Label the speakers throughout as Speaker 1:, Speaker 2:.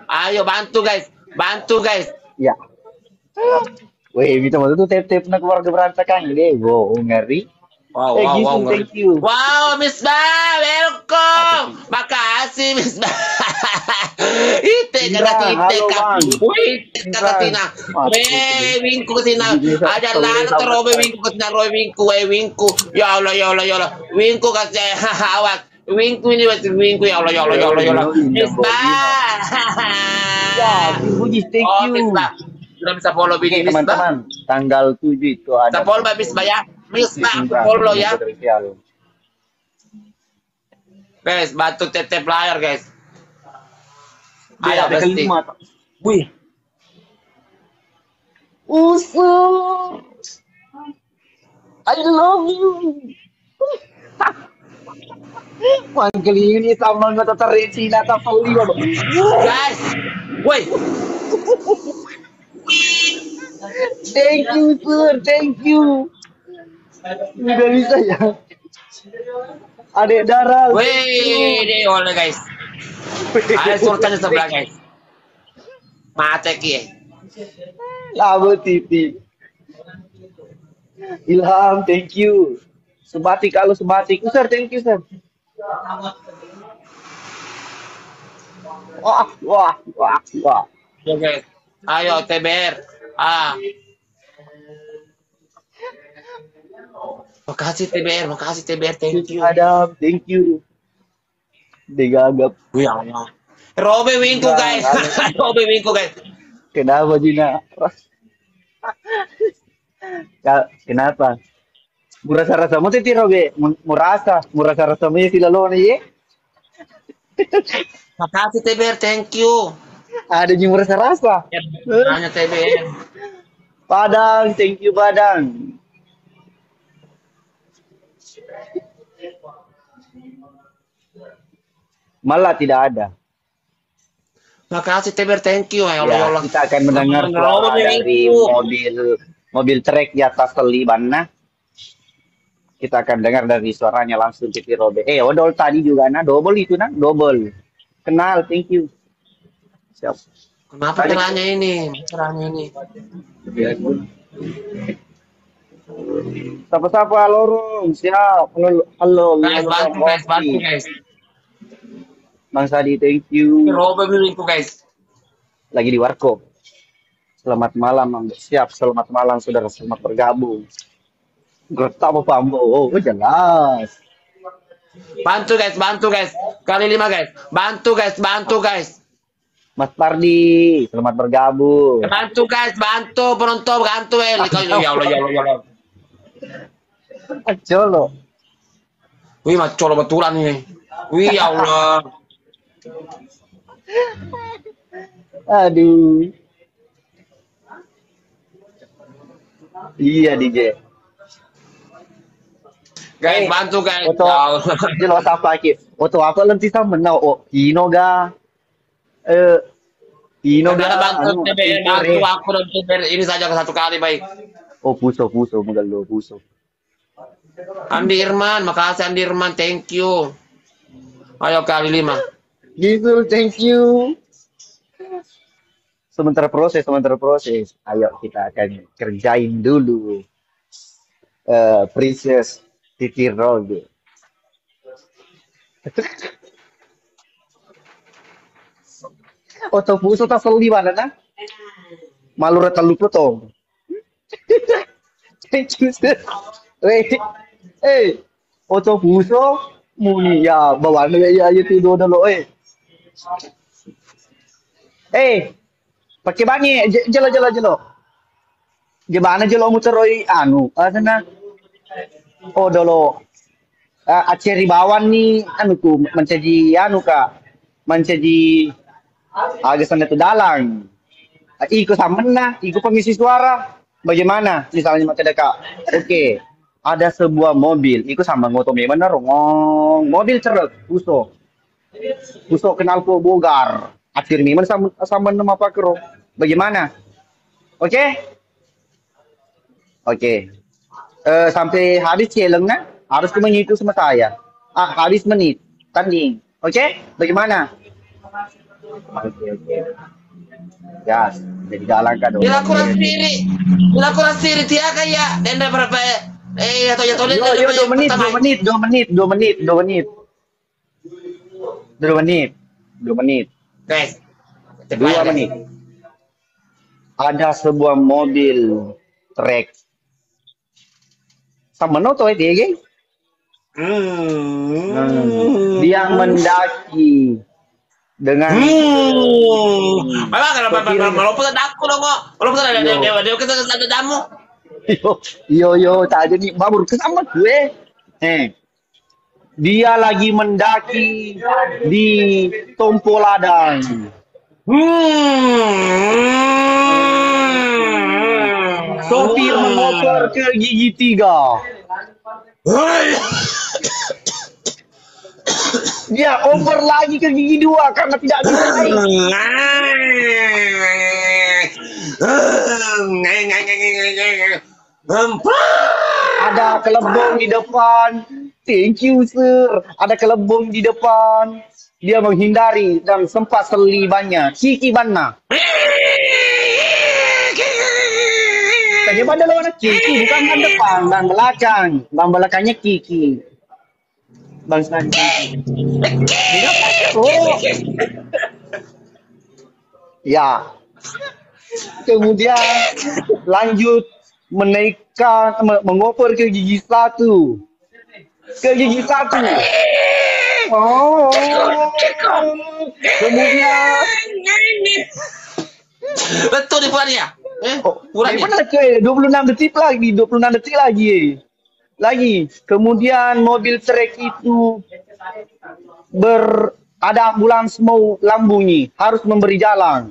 Speaker 1: Ayo bantu guys. Bantu guys.
Speaker 2: Ya. Wih, bisa tuh tep-tep na keluarga berantakan deh. Wow, ngeri.
Speaker 1: Wow,
Speaker 2: Gisul,
Speaker 1: ngeri.
Speaker 2: thank you.
Speaker 1: Wow, Miss Ba,
Speaker 2: Apa
Speaker 1: welcome.
Speaker 2: sih?
Speaker 1: Makasih Miss Ba. Ite
Speaker 2: Indra,
Speaker 1: kakak ite
Speaker 2: halo
Speaker 1: kak.
Speaker 2: bang.
Speaker 1: Wih, kakak
Speaker 2: Indra.
Speaker 1: Tina.
Speaker 2: Mati.
Speaker 1: Wingku ke Tina.
Speaker 2: Gigi
Speaker 1: Ada lalu
Speaker 2: sama
Speaker 1: terobe wingku ke Tina, robe wingku, wingku. Ya Allah, ya Allah, ya Allah. Wingku kasih awak. Wingku ini masih wingku ya Allah, ya Allah, ya Allah, ya Allah. Miss Ba.
Speaker 2: Ya, Bugis, thank
Speaker 1: Oh, Miss
Speaker 2: you.
Speaker 1: Ba. Sudah bisa follow
Speaker 2: Oke,
Speaker 1: bini Miss Ba.
Speaker 2: teman-teman, tanggal 7 itu ada
Speaker 1: Bisa follow Miss Ba ya. Miss
Speaker 2: si
Speaker 1: Ba, aku
Speaker 2: Indra
Speaker 1: follow
Speaker 2: sama
Speaker 1: ya.
Speaker 2: Putri Sial.
Speaker 1: Guys, bantu tetep layar guys.
Speaker 2: Dia
Speaker 1: Ayo
Speaker 2: ada
Speaker 1: pasti.
Speaker 2: kelima. Wih. Usus. I love you. Manggil ini sama nggak tertarik Cina tak poli bapak.
Speaker 1: Guys, woi,
Speaker 2: Thank you sir, thank you. Udah bisa ya. Adek Daral, thank
Speaker 1: woi,
Speaker 2: you.
Speaker 1: deh oleh guys. Ada sultannya sebelah guys. Mate kie.
Speaker 2: Labo Titi. Ilham, thank you. Sebatik kalau sebatik, sir, thank you sir. Wah, wah, wah, wah.
Speaker 1: Ya guys. Ayo TBR. Ah, makasih TBR, thank you.
Speaker 2: Adam, thank you. Digagap.
Speaker 1: Wih Allah. Robe wingku guys. Robe wingku guys.
Speaker 2: Kenapa Jina? Kenapa? Murasa-rasa mo titi Robe, murasa-rasa mo yung sila lona ye.
Speaker 1: Makasih TBR, thank you.
Speaker 2: Ada yung murasa-rasa.
Speaker 1: Hanya TBR.
Speaker 2: Padang, thank you Padang. Malah tidak ada.
Speaker 1: Makasih TBR, thank you. Ya Allah, ya
Speaker 2: Ya,
Speaker 1: Allah.
Speaker 2: kita akan mendengar suara dari mobil trek di atas Taliban. Kita akan dengar dari suaranya langsung Titi Robe. Odol tadi juga double itu double. Kenal, thank you. Siap.
Speaker 1: Kenapa caranya ini? Caranya ini.
Speaker 2: Siapa-siapa lorong, siap. Halo,
Speaker 1: Guys, bantu guys.
Speaker 2: Bang Sadi, thank you.
Speaker 1: Robe wingku guys.
Speaker 2: Lagi di Warkop. Selamat malam, Bang. Siap, selamat malam, saudara. Selamat bergabung. Gertak apa Pambo? Oh, jelas.
Speaker 1: Bantu guys. Kali 5 guys. Bantu guys.
Speaker 2: Mas Pardi, selamat bergabung.
Speaker 1: Bantu guys, bantu penonton, bantu ya Allah, ya Allah, ya Allah.
Speaker 2: Colo.
Speaker 1: Wih, macol betulan ini. Wih, ya Allah.
Speaker 2: Aduh. Iya, DJ.
Speaker 1: Guys, bantu guys.
Speaker 2: Oto,
Speaker 1: Ya Allah.
Speaker 2: jelas apa lagi? Oto apa lenti sama menau? Oh, Kino ga? Kino
Speaker 1: Karena
Speaker 2: ga?
Speaker 1: bantu TBR, bantu aku dan TBR ini saja ke satu kali baik.
Speaker 2: Oh, puso, magalo, puso.
Speaker 1: Andi Irman, makasih Andi Irman, thank you. Ayo kali 5.
Speaker 2: Gisul, thank you. Sementara proses. Ayo kita akan kerjain dulu. Princess Titi Robe. Oto puso tak selalu di mana na? Malu rata lupa to. Thank you sir. Oto puso muni ya bawaan na ya itu dolo pakai bangi jelo. Gimana jelo muteroy sana dolo aceri bawan nih ku mencaji agak sana itu dalang. Iko sama iko pengisi suara. Bagaimana? Misalnya maka dekat. Oke. Ada sebuah mobil, iko sama ngotome bener ngong. Mobil cerek, puso kenal ko bogar. Akhir memang sama nama Pak Kro. Bagaimana? Oke? Sampai habis challenge harus mengikuti sama saya. Habis menit tanding. Oke? Bagaimana? Oke. Ya, jadi dalang kan dong.
Speaker 1: Bila kurang siri dia kayak dan berapa atau ya toilet
Speaker 2: Yo, 2 menit,
Speaker 1: pertama.
Speaker 2: 2 menit.
Speaker 1: Guys,
Speaker 2: Dua
Speaker 1: guys.
Speaker 2: menit. Ada sebuah mobil trek sama noto itu ya, guys. Dia mendaki dengan
Speaker 1: Memang kalau walaupun ada aku dong kok. Walaupun ada dia kita ada tamu.
Speaker 2: yo tak ada nih babur kesama gue. Dia lagi mendaki di Tompo Ladang. Sopir mengoper ke gigi 3. Dia over lagi ke gigi 2 karena tidak bisa naik. Ada kelebong di depan. Thank you, sir. Ada kelebong di depan. Dia menghindari dan sempat selibannya. Kiki Banna. Tadi pada lawan Kiki, bukan ban depan, ban belakang. Ban belakangnya Kiki. Bang Kiki. Oh. Ya. Kemudian lanjut menaikkan, mengoper ke gigi 1. Ke gigi 1. Oh. Kemudian
Speaker 1: betul di ya.
Speaker 2: Kurang mana ke 26 detik lagi. Kemudian mobil trek itu ada ambulans mau lambungi, harus memberi jalan.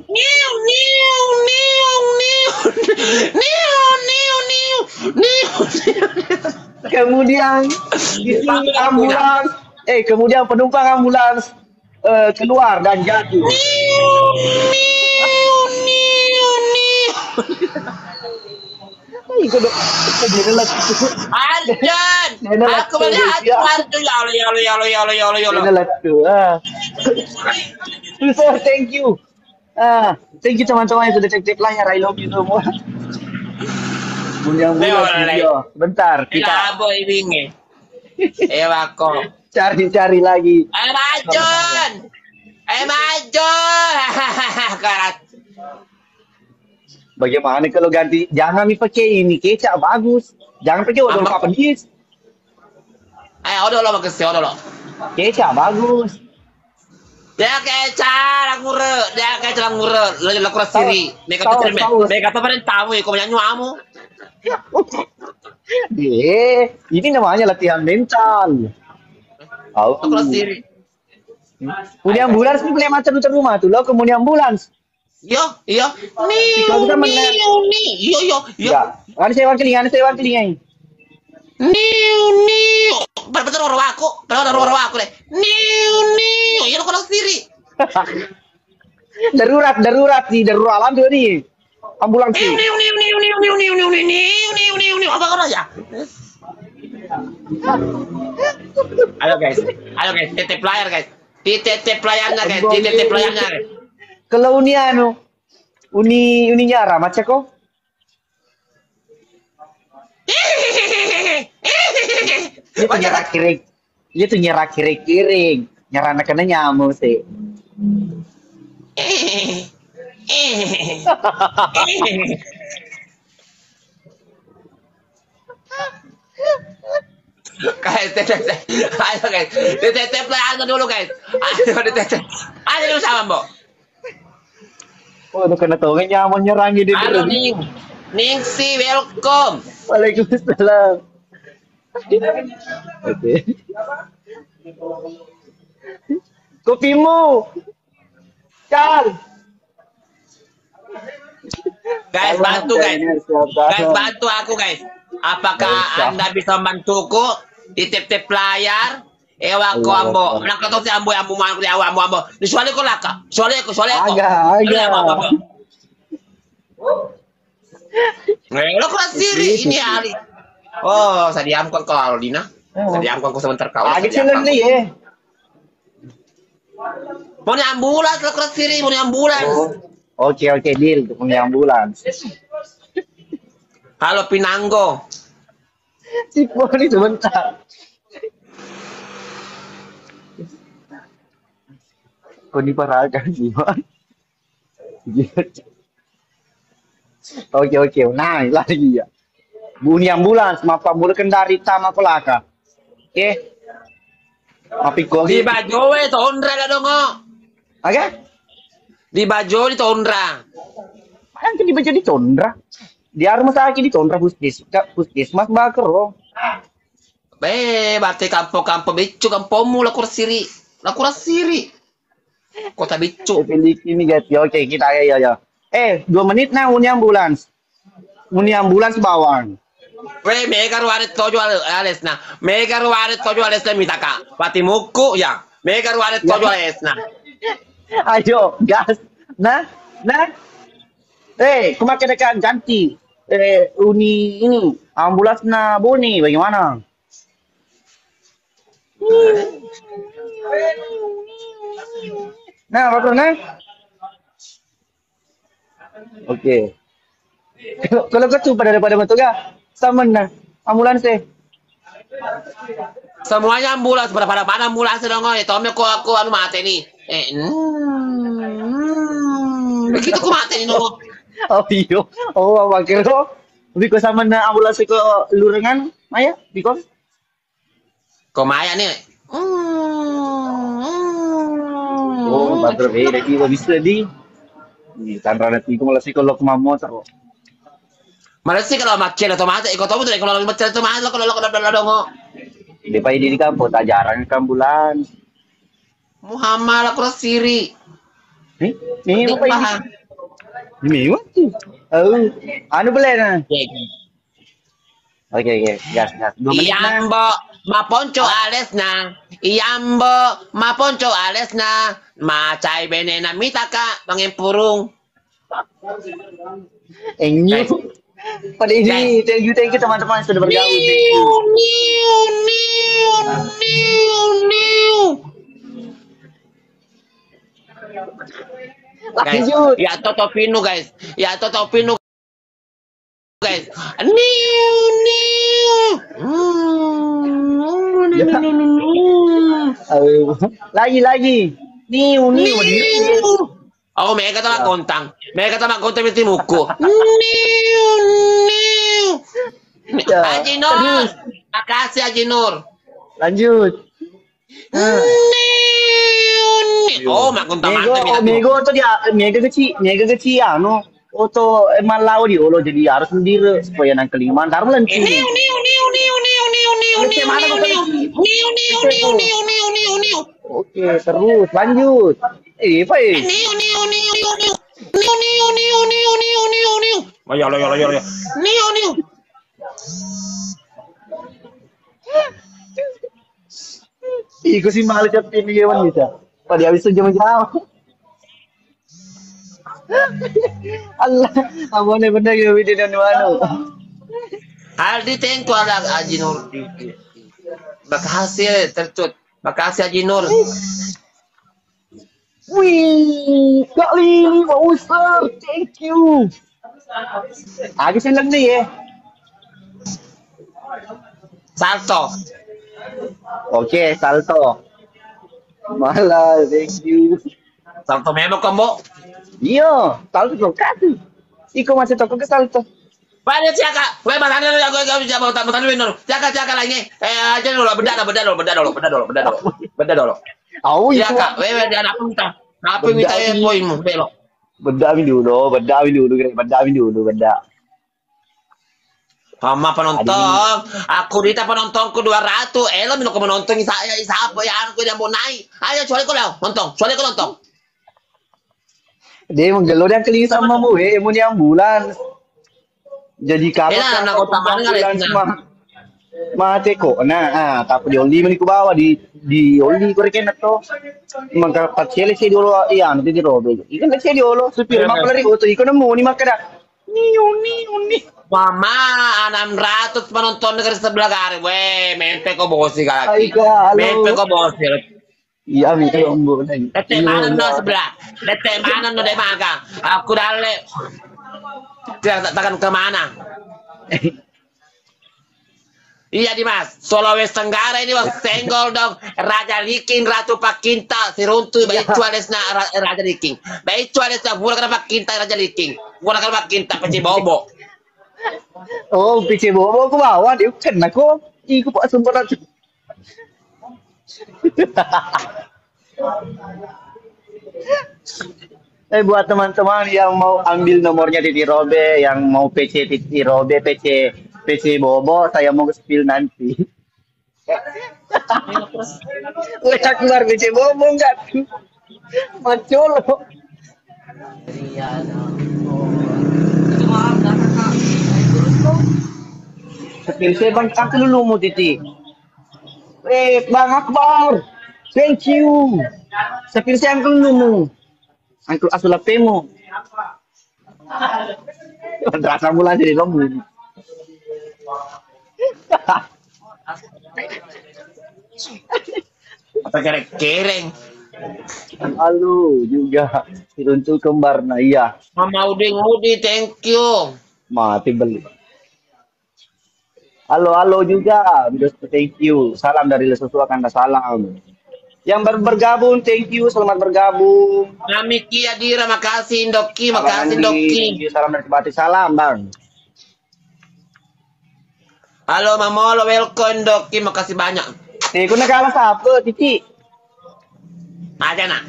Speaker 2: Kemudian kemudian penumpang ambulans keluar dan jatuh.
Speaker 1: Arjan, aku melihat Arjan. Ya Allah.
Speaker 2: Thank you. Thank you teman-teman yang sudah cek layar. I love you semua. Mudah-mudahan bentar kita
Speaker 1: boy bingi. Ewako.
Speaker 2: Cari lagi.
Speaker 1: Maju. Karat.
Speaker 2: Bagaimana kalau ganti? Jangan pakai ini kecap bagus. Jangan pakai odol pedis.
Speaker 1: Odol lo makasih odol lo.
Speaker 2: Kecap bagus.
Speaker 1: Dia kecap ngure. Lo kurang siri. Mereka tuh pada tamu ya. Kau menyanyi kamu.
Speaker 2: Ini namanya latihan mental.
Speaker 1: Aku kurang siri.
Speaker 2: Kemudian ambulans ini punya macam rumah tuh lo. Kemudian ambulans.
Speaker 1: Iya. Yo.
Speaker 2: Ada sewa kelingan.
Speaker 1: Betul orang aku deh. Ya lo kalau sendiri.
Speaker 2: Darurat alam tuh nih. Ambulans.
Speaker 1: Apa kau aja? Ayo guys, titip layar guys. Titip layarnya guys.
Speaker 2: Kalau uni nyara macam kok? Dia tuh nyerah kiri. Nyerah kena nyamuk sih.
Speaker 1: Guys, ayo guys, titip layarnya dulu guys. Ayo dulu sama Mbok.
Speaker 2: Oh, udah kena tahu nyaman nyerang gitu.
Speaker 1: Halo Ningsi, welcome.
Speaker 2: Waalaikumsalam. Oke. Kopimu. Kal.
Speaker 1: Guys, bantu aku guys. Apakah Anda bisa membantuku titip layar? Ewa ko ambo, nakato si ambo man ko ambo. Disuali ko laka. Suali ko.
Speaker 2: Agak.
Speaker 1: Lo kurang siri ini hari. Oh, saya diamkan kau Aldina. Saya diamkan kau sebentar kau.
Speaker 2: Agak sih nih ya.
Speaker 1: Mau ni ambulans lah keras siri, mau ni ambulans.
Speaker 2: Oke, deal untuk ambulans.
Speaker 1: Halo Pinanggo.
Speaker 2: Si Poni sebentar. Kok diparahkan gimana? Oke, nah lagi ya. Bunyi ambulans, mapabula kendari tama pelaka. Oke. Api kok.
Speaker 1: Di Bajowe Tondra lah dong.
Speaker 2: Oke?
Speaker 1: Di Bajo di Tondra.
Speaker 2: Mana kan di Bajo di Tondra? Di rumah sakit di Tondra puskesmas bakar loh.
Speaker 1: Berarti kampo bicu kampomu lah kurasiri. Lah kurasiri. Kota bicu.
Speaker 2: Pilih ini guys. Oke, kita ya. 2 menit nah uni ambulans. Uni ambulans bawang.
Speaker 1: Weh, mega ruaret tojo ales na. Mega ruaret tojo ales na mitaka. Pati muku ya. Mega ruaret tojo ales na.
Speaker 2: Ayo, gas. Nah. Kemakai dekat ganti. Uni ini ambulans na Boni bagaimana? Nah, apa nah? Oke. Kalau kau daripada motor ga, sama nah ambulans
Speaker 1: Semuanya ambulans pada mana ambulans dong. Tommy aku anu mati nih. Begitu aku mati nih dong.
Speaker 2: Oh iyo. Oh, wakil lo. Biko sama na ambulans ko lurengan, Maya, biko.
Speaker 1: Kok Maya nih?
Speaker 2: Oh, bater lagi bisa di. Tanra nanti ko malasih ko lo kumamotor.
Speaker 1: Malas sih kalau makin otomatis, ikut tahu tuh kalau macam otomatis lo kalau dong.
Speaker 2: Di pa di kampo ta jarang ka ambulans.
Speaker 1: Muhammad aku siri.
Speaker 2: Ni mo pa. Ni mo. Oh, ano pala na? Oke, gas. 2 menit na.
Speaker 1: Iyambo, maponcho ales na. Iyambo, maponcho ales na. Macay benena mitaka, pangempurung.
Speaker 2: Enyu. Pada ini, thank you teman-teman sudah bergabung.
Speaker 1: Guys, ya Totopinu guys.
Speaker 2: Lagi. Niu.
Speaker 1: Oh, mereka tama kontang di muku. Haji Nur, makasih Haji Nur.
Speaker 2: Lanjut.
Speaker 1: Oh, makontang
Speaker 2: Mego tuh dia mega kecil anu. Oto malau di Olo jadi harus sendiri supaya nang kelima ntar melenci. Oke, terus lanjut. Apa ya?
Speaker 1: Ya.
Speaker 2: Iko si mahal chat ini yawan bisa. Pada habis itu jam-jam. Allah, abone bener ya video dan anu.
Speaker 1: Aldi tengku ada Haji Nur. Makasih tercut. Makasih Haji Nur.
Speaker 2: Wih, Kak Lili, Pak Ustaz, thank you. Agak senang nih ya.
Speaker 1: Salto.
Speaker 2: Oke, salto. Malah, thank you.
Speaker 1: Salto memo kombo.
Speaker 2: Iya, salto kok kasih. Iko masih toko ke salto.
Speaker 1: Pada siaka, gue mana aku bisa mau tamu dulu. Siaka lagi. Aja dulu, beda dulu.
Speaker 2: Oh iya.
Speaker 1: Siaka, gue dia apa minta? Apa minta poinmu, belok.
Speaker 2: Beda dulu.
Speaker 1: Sama penonton, aku dita penontonku 200. Lo minum menonton saya apa ya aku yang mau naik. Ayo soalnya kau nonton.
Speaker 2: Dia menggelo dia keling sama mu, mau di ambulans. Jadi kapan
Speaker 1: nak kota mana
Speaker 2: mate kok. Nah, tapi di oli meniku bawa di oli koreken to. Maka pacele si dulu iya nanti di robe. Ikan si dulu supir mak lari auto ikan nemu ni makada. Ni.
Speaker 1: Mama 600 penonton negara sebelah kari. Weh, mempe kok bosi kali.
Speaker 2: Aika, halo.
Speaker 1: Mempe kok bosi.
Speaker 2: Iya, mi lombo lagi.
Speaker 1: Dete mana no sebelah? Dete mana no dek magang? Aku dale. Tidak takkan kemana? Iya Dimas, Sulawesi Tenggara ini bang senggol dong. Raja Liking, Ratu Pakinta, Siruntu, baik cualesna Raja Liking. Baik cualesna bukan kenapa Pakinta Raja Liking. Bukan kenapa Pakinta Peci Bobo.
Speaker 2: Oh, PC bobo aku bawa dia kan aku. Iku pak sumber aja. Buat teman-teman yang mau ambil nomornya Titi Robe, yang mau PC Titi Robe, PC Bobo, saya mau spill nanti. Udah keluar PC Bobo enggak? Macul. Spill saya bang, aku dulu mau Titi. Bang Akbar, thank you. Spill saya aku dulu mau. Angkul asulapemu. Rasa mulai jadi lombu.
Speaker 1: Apa kereng?
Speaker 2: Halo juga untuk kembar nah iya.
Speaker 1: Mama Uding thank you.
Speaker 2: Mati beli. Halo juga, thank you. Salam dari Lesusu akan salam. Yang bergabung, thank you, selamat bergabung.
Speaker 1: Namiki Adira, makasih Indoki, makasih Indoki.
Speaker 2: Salam dari Kebati, salam bang.
Speaker 1: Halo Mamolo, welcome Indoki, makasih banyak.
Speaker 2: Aku nakalah siapa, Titi?
Speaker 1: Ada nak?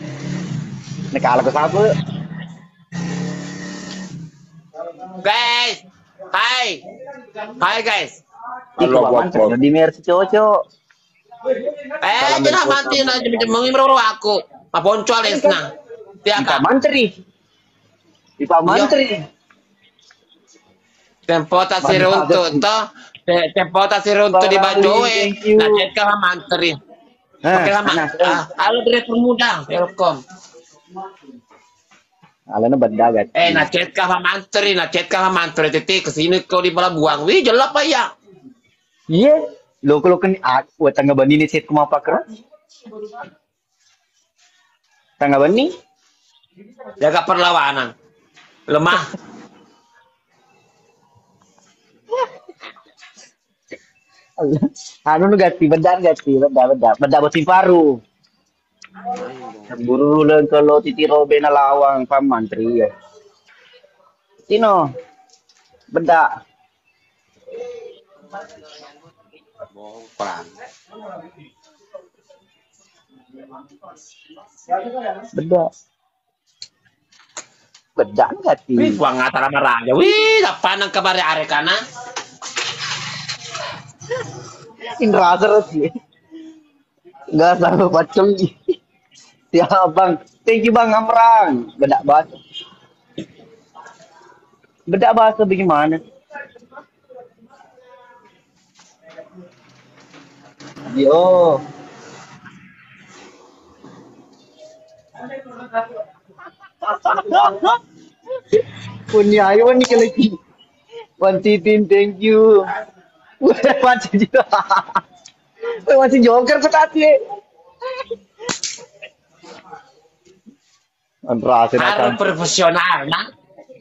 Speaker 2: Nakalah ke siapa?
Speaker 1: Guys, hai guys.
Speaker 2: Halo, di Mercy cocok.
Speaker 1: Jangan mati na mengimro aku. Maboncol esna.
Speaker 2: Pak Menteri. Pak Menteri.
Speaker 1: Tempota siruntu to. Tempota siruntu di Bajoe. Na ceka Pak Menteri. Oke sama. Halo direktur muda, welcome.
Speaker 2: Alana berdagat.
Speaker 1: Na ceka Pak Menteri titik kesini kau di Pelabuhan. Wih, jelek Pak ya.
Speaker 2: Iya. Lo kalau kan aku tangga bani ni set kuma pakra. Tangga bani?
Speaker 1: Jaga perlawanan. Lemah.
Speaker 2: Anu gati, beda botin paru. Buru lang kalau Titi Robe na lawang Pak Menteri ya. Sino? Beda. Beda enggak sih?
Speaker 1: Wih, buang antara maraja. Wih, apa nang kabar arekana?
Speaker 2: Indra terus sih. Enggak selalu pacung. Ya bang, thank you bang Amrang. Beda bahasa bagaimana? Yo. Punya ayo nih lagi. Wantitin thank you. Masih juga. Masih joker petati.
Speaker 1: Harus profesional, nah.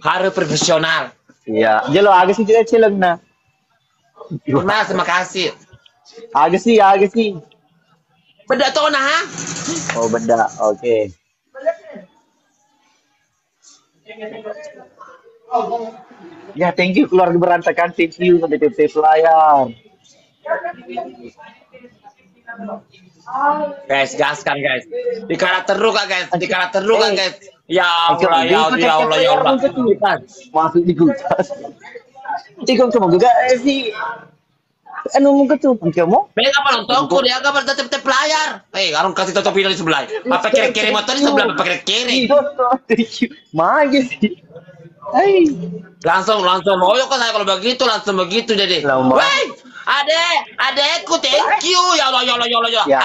Speaker 1: Harus profesional.
Speaker 2: Iya, jelo agak sih tidak cileng nah.
Speaker 1: Mas, terima kasih.
Speaker 2: Agak sih.
Speaker 1: Beda tuh nah.
Speaker 2: Oh beda, oke. Ya thank you keluarga berantakan, thank you untuk DPP layar.
Speaker 1: Guys, gaskan guys. Di karakter luka guys. Ya Allah.
Speaker 2: Masuk di kulkas. Tikung cuma juga sih. Anu mau ketu, kamu?
Speaker 1: Bega apa nontonku dia gambar tetep layar. Arung kasih tutup video di sebelah. Apa kiri motor di sebelah apa kiri?
Speaker 2: Mage sih. Hai.
Speaker 1: Langsung. Oh, kok saya kalau begitu langsung begitu jadi. Woi, adekku thank you. Ya Allah.
Speaker 2: Ya,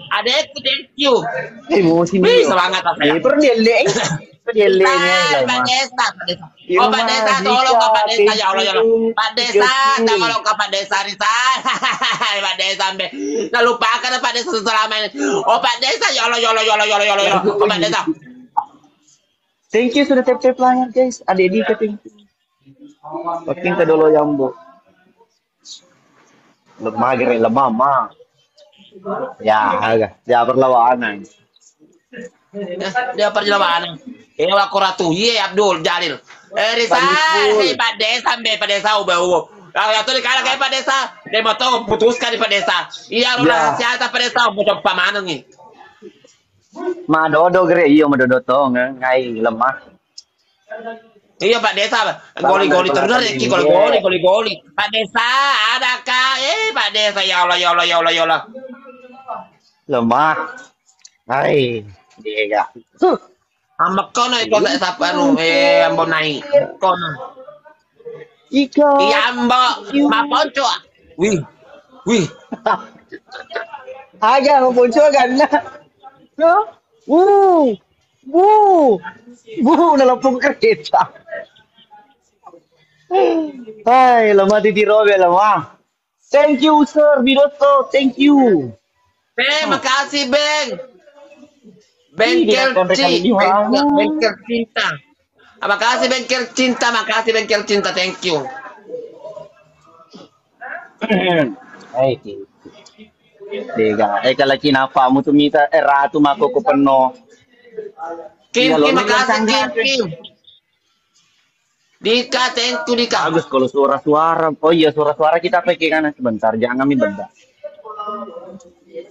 Speaker 1: Adekku thank you.
Speaker 2: Emosi
Speaker 1: nih. Semangat apa ya?
Speaker 2: Pernah Jelenya
Speaker 1: Pak
Speaker 2: lama.
Speaker 1: Desa, Pak Desa.
Speaker 2: Iya,
Speaker 1: Oh Pak
Speaker 2: Mas,
Speaker 1: Desa, tolong
Speaker 2: Dika,
Speaker 1: ke Pak Desa, ya Allah, ya Allah.
Speaker 2: thank you.
Speaker 1: Pak Desa,
Speaker 2: Thank you.
Speaker 1: tolong ke Pak Desa, Rizal. Pak Desa, nggak lupakan Pak Desa selama ini. Oh Pak Desa, ya Allah, ya Allah, ya Allah, ya Allah, ya Allah, ya Allah. Oh Pak Desa.
Speaker 2: Thank you sudah tap layar guys. Adik Dika thank you. Paking ke dulu Yambo. Lemah gere lemah mah. Ya perlawanan.
Speaker 1: Dia perjalanan. Ewa Koratu, ye Abdul Jalil. Rizal, hei Pak Desa, Pak Desa, ubah. Kalau itu dikala kayak Pak Desa, dia mau tahu putuskan di Pak Desa. Iya, rahasia Pak Desa, mau coba mana nih?
Speaker 2: Ma dodo gere iyo ma dodo to ngai lemah.
Speaker 1: Iya Pak Desa, goli-goli terus Reki, goli-goli. Pak Desa, adakah? Pak Desa, ya Allah, ya Allah, ya Allah, ya Allah.
Speaker 2: Lemah. Hai, dia.
Speaker 1: Amak kono iko sa sapano, ambo nai. Kono.
Speaker 2: Ika.
Speaker 1: Iya ambo, maponco. Wih.
Speaker 2: Aja maponco kan. Nalapong kereta. Hai, lemah titi robe lemah. Thank you sir Bidoto, thank you.
Speaker 1: Makasih Beng. Bengkel cinta. Makasih bengkel cinta, thank you.
Speaker 2: Hai, Dega, kalau kinapa mo tumita ratu mako ko peno.
Speaker 1: Kim, makasih Kim. Dika, thank you Dika.
Speaker 2: Bagus kalau suara-suara. Oh iya, suara-suara kita pakai kanan sebentar, jangan kami benda.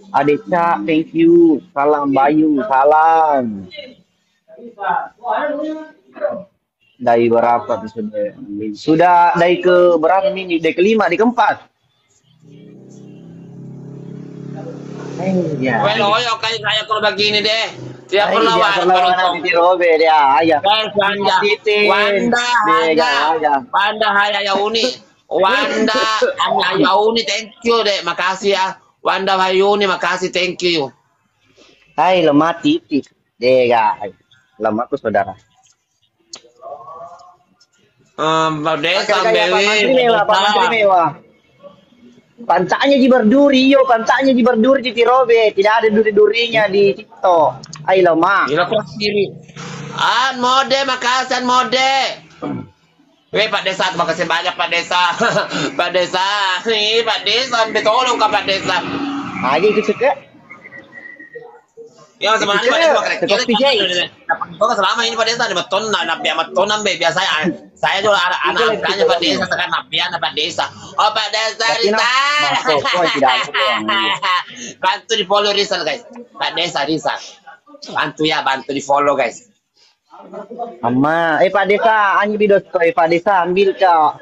Speaker 2: Adekca, thank you. Salam Bayu, salam. Dari berapa sudah? Sudah dari ke berapa ini? Dari kelima, di keempat.
Speaker 1: Ya. Well, kayak saya kalau begini deh. Dia perlawanan
Speaker 2: di robe dia, ayah.
Speaker 1: Wanda Haya Yauni. Wanda Yauni, thank you deh, makasih ya. Wanda Hayuni, makasih, thank you.
Speaker 2: Hai, lemah titik. Dega, lemah aku saudara.
Speaker 1: Desa Bewi.
Speaker 2: Mewah. Pantaknya di berduri, pantaknya di berduri di Tirobe, tidak ada duri-durinya di TikTok. Ayo lemah.
Speaker 1: Gila kok sendiri. Mode, makasih Mode. Pak Desa, terima kasih banyak Pak Desa. Pak Desa, Pak Desa, tolong Pak Desa.
Speaker 2: Lagi ikut suka.
Speaker 1: Ya sebenarnya Pak Desa kira-kira selama ini Pak Desa di beton, nabi beton nambe biasa saya juga anak-anaknya Pak Desa sekarang nabian Pak Desa. Oh Pak Desa Rizal. Bantu di follow Rizal guys. Pak Desa Rizal. Bantu di follow guys.
Speaker 2: Amma, Pak Desa, anjing video Pak Desa ambil kak.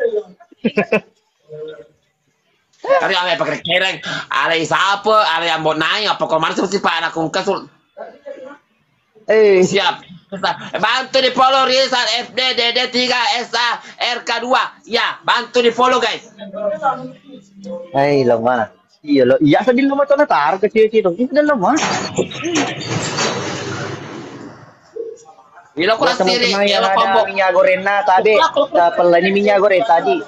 Speaker 1: Kali ame pakai kereng, ada siapa, ada yang mau naik, apa kemarin sih Pak anak kasul. Siap. Bantu di follow Rizal FD DD3 SA RK2. Ya, bantu di follow guys.
Speaker 2: Hai, lemah. Iya lo, iya sedih lemah tuh natar kecil-kecil dong. Itu lemah.
Speaker 1: Bila kurang sendiri,
Speaker 2: ya ada minyak goreng tadi. Dapat ini minyak goreng tadi.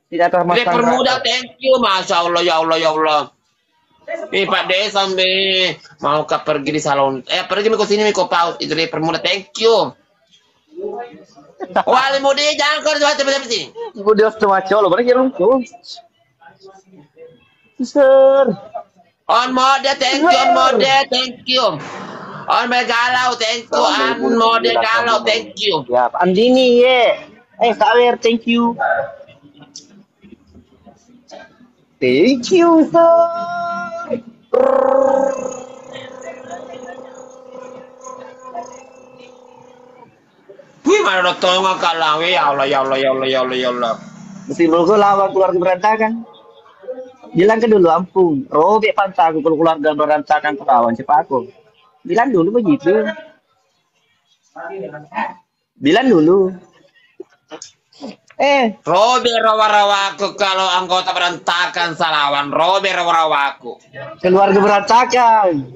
Speaker 2: Tidak termasuk.
Speaker 1: Permuda, thank you, masya Allah, ya Allah, ya Allah. Pak Desa mau pergi di salon. Pergi ke sini ke paus. Itu dia permuda, thank you. Wali Mudi, jangan kau coba sini.
Speaker 2: Udah cuma colo, berarti rumpu. Sir.
Speaker 1: On mode, thank you, on mode, thank you. On Megalau, thank you. On mode Galau, thank you.
Speaker 2: Ya, Andini ye. Sawer, thank you. Thank you, sir.
Speaker 1: Wih, mana tolong kalah, ya Allah, ya Allah, ya Allah, ya Allah, ya Allah.
Speaker 2: Mesti mulku lawan keluarga berantakan. Bilang ke dulu Ampung, robek pantaku kalau keluarga berantakan perawan cepat aku. Bilang dulu begitu. Bilang dulu.
Speaker 1: Robe rawa-rawaku kalau anggota berantakan salawan. Robe rawa-rawaku.
Speaker 2: Keluarga berantakan.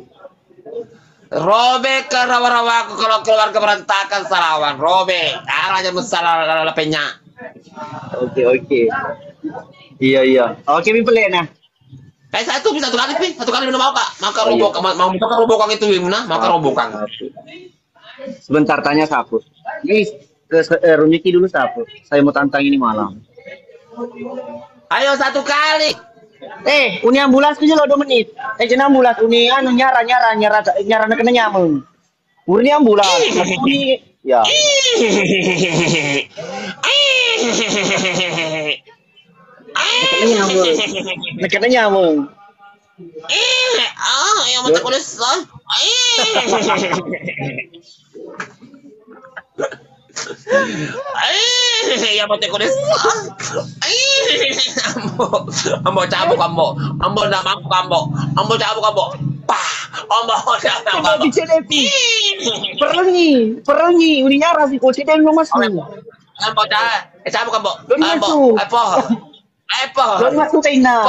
Speaker 1: Robe ke rawa-rawa aku kalau keluarga berantakan Sarawang. Robe, arahnya masalah lapenya.
Speaker 2: Oke. Iya. Oke, Pipele nah.
Speaker 1: Kayak satu kali pi, satu kali mau kak, maka
Speaker 2: Oh, iya.
Speaker 1: robokan, mau robokan itu gimana? Maka robokan.
Speaker 2: Sebentar tanya sapu. Guys, ke Rumiki dulu sapu. Saya mau tantang ini malam.
Speaker 1: Ayo satu kali.
Speaker 2: Uni ambulans tu je lo 2 menit. Jenah ambulans uni anu nyara nak kena nyamung. Uni ambulans. Uni ya. Nak kena nyamung.
Speaker 1: Yang mata kulis. Ya mati kulis. Ambo cabuk ambo. Ambo nak mampu ambo. Ambo cabuk ambo. Pah. Ambo cabuk ambo.
Speaker 2: Bicedepi. Perangi. Uni nyara si coach den lo masuk.
Speaker 1: Ambo dah. Cabuk ambo.
Speaker 2: Ambo.
Speaker 1: Apa?
Speaker 2: Don masuk China.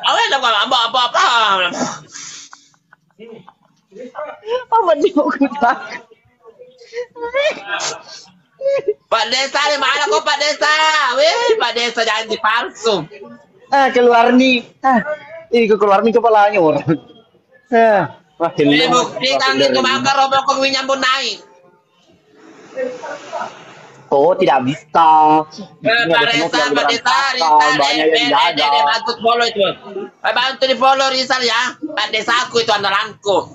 Speaker 1: Awak nak ambo apa?
Speaker 2: Apa dia kutak?
Speaker 1: Pak Desa di mana kok Pak Desa? Wih, Pak Desa jangan dipalsu.
Speaker 2: Keluar nih. Keluar nih kepalanya orang. Wah,
Speaker 1: ini bukti kan itu maka robok nyambung naik.
Speaker 2: Oh, tidak bisa.
Speaker 1: Pak Desa, bantu follow itu. Bantu di follow Rizal ya. Pak Desa aku itu andalanku.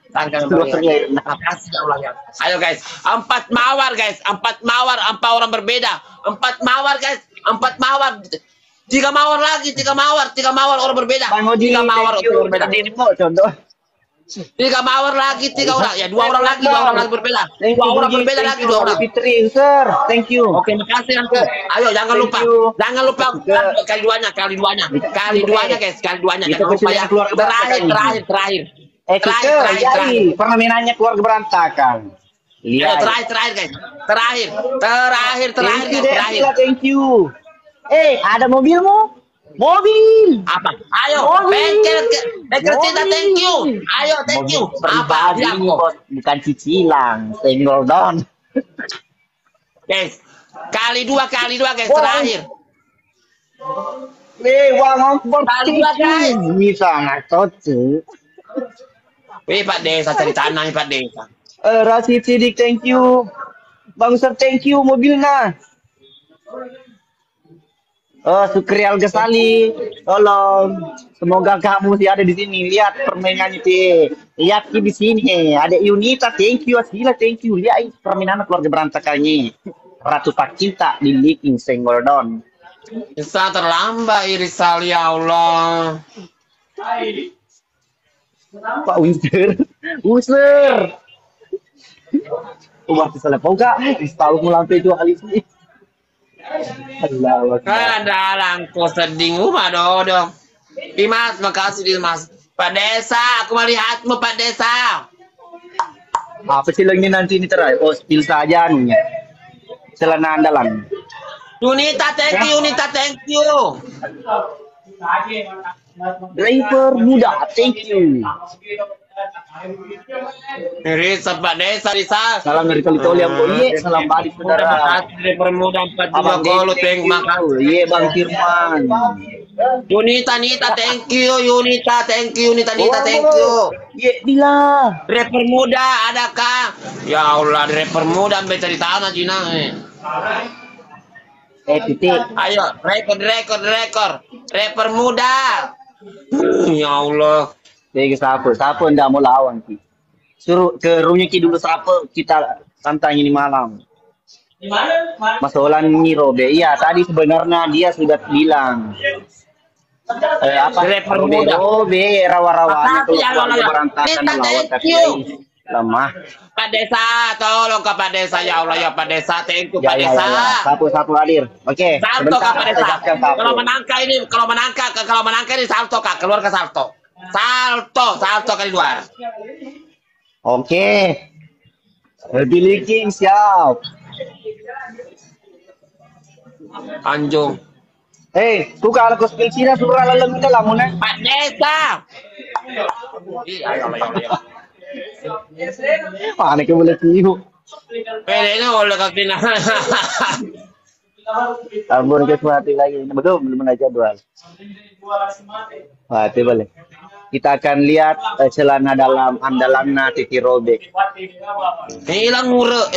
Speaker 1: Makasih ya Allah ya. Ayo guys, 4 mawar guys, 4 orang berbeda. 4 mawar guys, 4 mawar. 3 mawar lagi, 3 mawar orang berbeda. 3 mawar orang berbeda.
Speaker 2: Contoh.
Speaker 1: 3 mawar lagi, 3 orang. Ya 2 orang lagi, 2 orang lagi berbeda. 2 orang berbeda lagi, 2 orang.
Speaker 2: Fitri, sir. Thank you.
Speaker 1: Oke, makasih Uncle. Ayo jangan lupa kali duanya guys, kali duanya. Jangan lupa ya. Terakhir. Terakhir.
Speaker 2: Pernah nanya keluarga berantakan.
Speaker 1: Lihat. Terakhir guys. Terakhir.
Speaker 2: Thank you. Ada mobilmu? Mobil.
Speaker 1: Apa? Ayo, bengkel cinta, thank you. Ayo, thank you. Apa?
Speaker 2: Bukan cicilan, single down.
Speaker 1: Guys, kali dua guys, terakhir.
Speaker 2: Uang ongkos
Speaker 1: kali 2 guys.
Speaker 2: Bisa nggak cocok.
Speaker 1: Pak Desa cari tanah Pak Desa.
Speaker 2: Rasid Sidik, thank you. Bang Sir, thank you mobilnya. Sukrial Gesali, tolong. Semoga kamu sih ada di sini. Lihat permainannya sih. Lihat di sini. Ada Yunita, thank you. Asila, thank you. Lihat permainan keluarga berantakannya. Ratu Pacinta di Leaking Single Down.
Speaker 1: Bisa terlambat Irisal ya Allah.
Speaker 2: Pak Winsler. Masih salah kau gak? Tahu mau lampai 2 kali sih.
Speaker 1: Ada langko seding rumah dong. Dimas, makasih Dimas. Pak Desa, aku melihatmu Pak Desa.
Speaker 2: Apa sih lagi nanti ini terai? Oh, spill saja anunya. Celana andalan.
Speaker 1: Yunita, thank you.
Speaker 2: Driver muda, thank you.
Speaker 1: Risa Pak Desa.
Speaker 2: Salam dari Kalito Liam Boye, salam balik saudara.
Speaker 1: Driver muda 42 gol, thank makasih.
Speaker 2: Iya Bang Firman.
Speaker 1: Yunita, thank you. Yunita, thank you.
Speaker 2: Iya, Dila.
Speaker 1: Driver muda adakah? Ya Allah, driver muda sampai cari tanah Cina.
Speaker 2: Titik.
Speaker 1: Ayo, rekor. Rapper muda. Ya Allah.
Speaker 2: Jadi siapa ndak mau lawan ki. Suruh ke Runyaki dulu siapa kita tantang ini malam. Mas Olan Robe. Iya, tadi sebenarnya dia sudah bilang. Apa?
Speaker 1: Rapper muda.
Speaker 2: Robe rawa-rawanya tuh keluarga berantakan lawan tapi lemah.
Speaker 1: Pak Desa, tolong ke Pak Desa ya Allah ya Pak Desa, thank you Pak Desa.
Speaker 2: Satu hadir. Oke.
Speaker 1: Salto Kak Pak Desa. Kalau menangkah ini salto Kak, keluar ke salto. Salto kali 2.
Speaker 2: Oke. Heavy leaking siap.
Speaker 1: Anjung.
Speaker 2: Tu kalau kau spill Cina surah lalang kita lah muna.
Speaker 1: Pak Desa.
Speaker 2: Mana kau boleh tiup?
Speaker 1: Pwede na wala ka kina.
Speaker 2: Ambon ke mati lagi. Belum ada jadwal. Mati boleh. Kita akan lihat celana dalam andalanna Titi robek.
Speaker 1: Ilang ngura.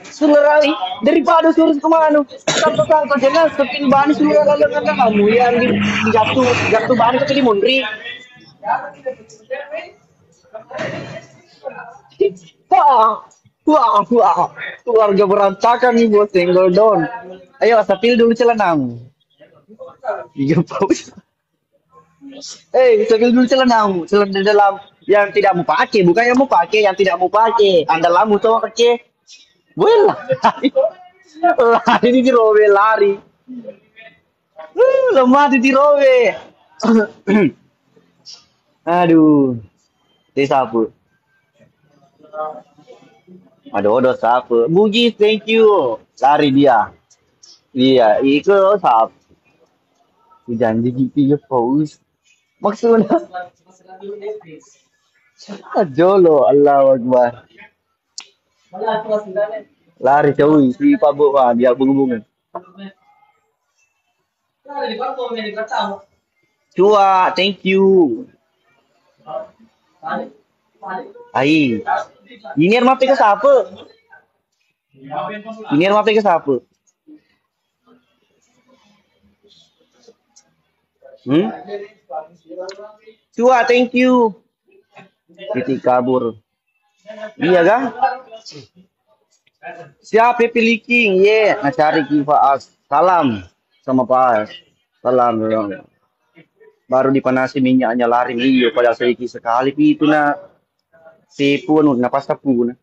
Speaker 2: Sulerali daripada suruh kemana? Kau jangan sepin bani sulerali lalang kamu yang di jatuh bani ke di Mundri. Wah, keluarga berantakan nih bos, single down. Ayo, sepil dulu celanamu. Iya, bos. Sepil dulu celanamu, celana dalam yang tidak mau pakai, bukan yang mau pakai, yang tidak mau pakai. Andalamu tuh pakai. Boleh lari di robe lari. Lemah di robe. Aduh, disapu. Aduh, sapu. Bugis, thank you. Lari dia. Iya, ikut sap. Janji gitu ya, paus. Maksudnya. Jolo, Allahu Akbar. Lari jauh, si Pak Bu, dia bunga-bunga. Cua, thank you. Ai. Ini rumah ke siapa? Ini rumah ke siapa? Cua, thank you. Titik kabur. Iya kan? Siapa pilih king? Ngacari kifaas. Salam sama Pak. Salam dong. Baru dipanasi minyaknya lari iyo pada sedikit sekali itu nak. Sipu napas tapu na.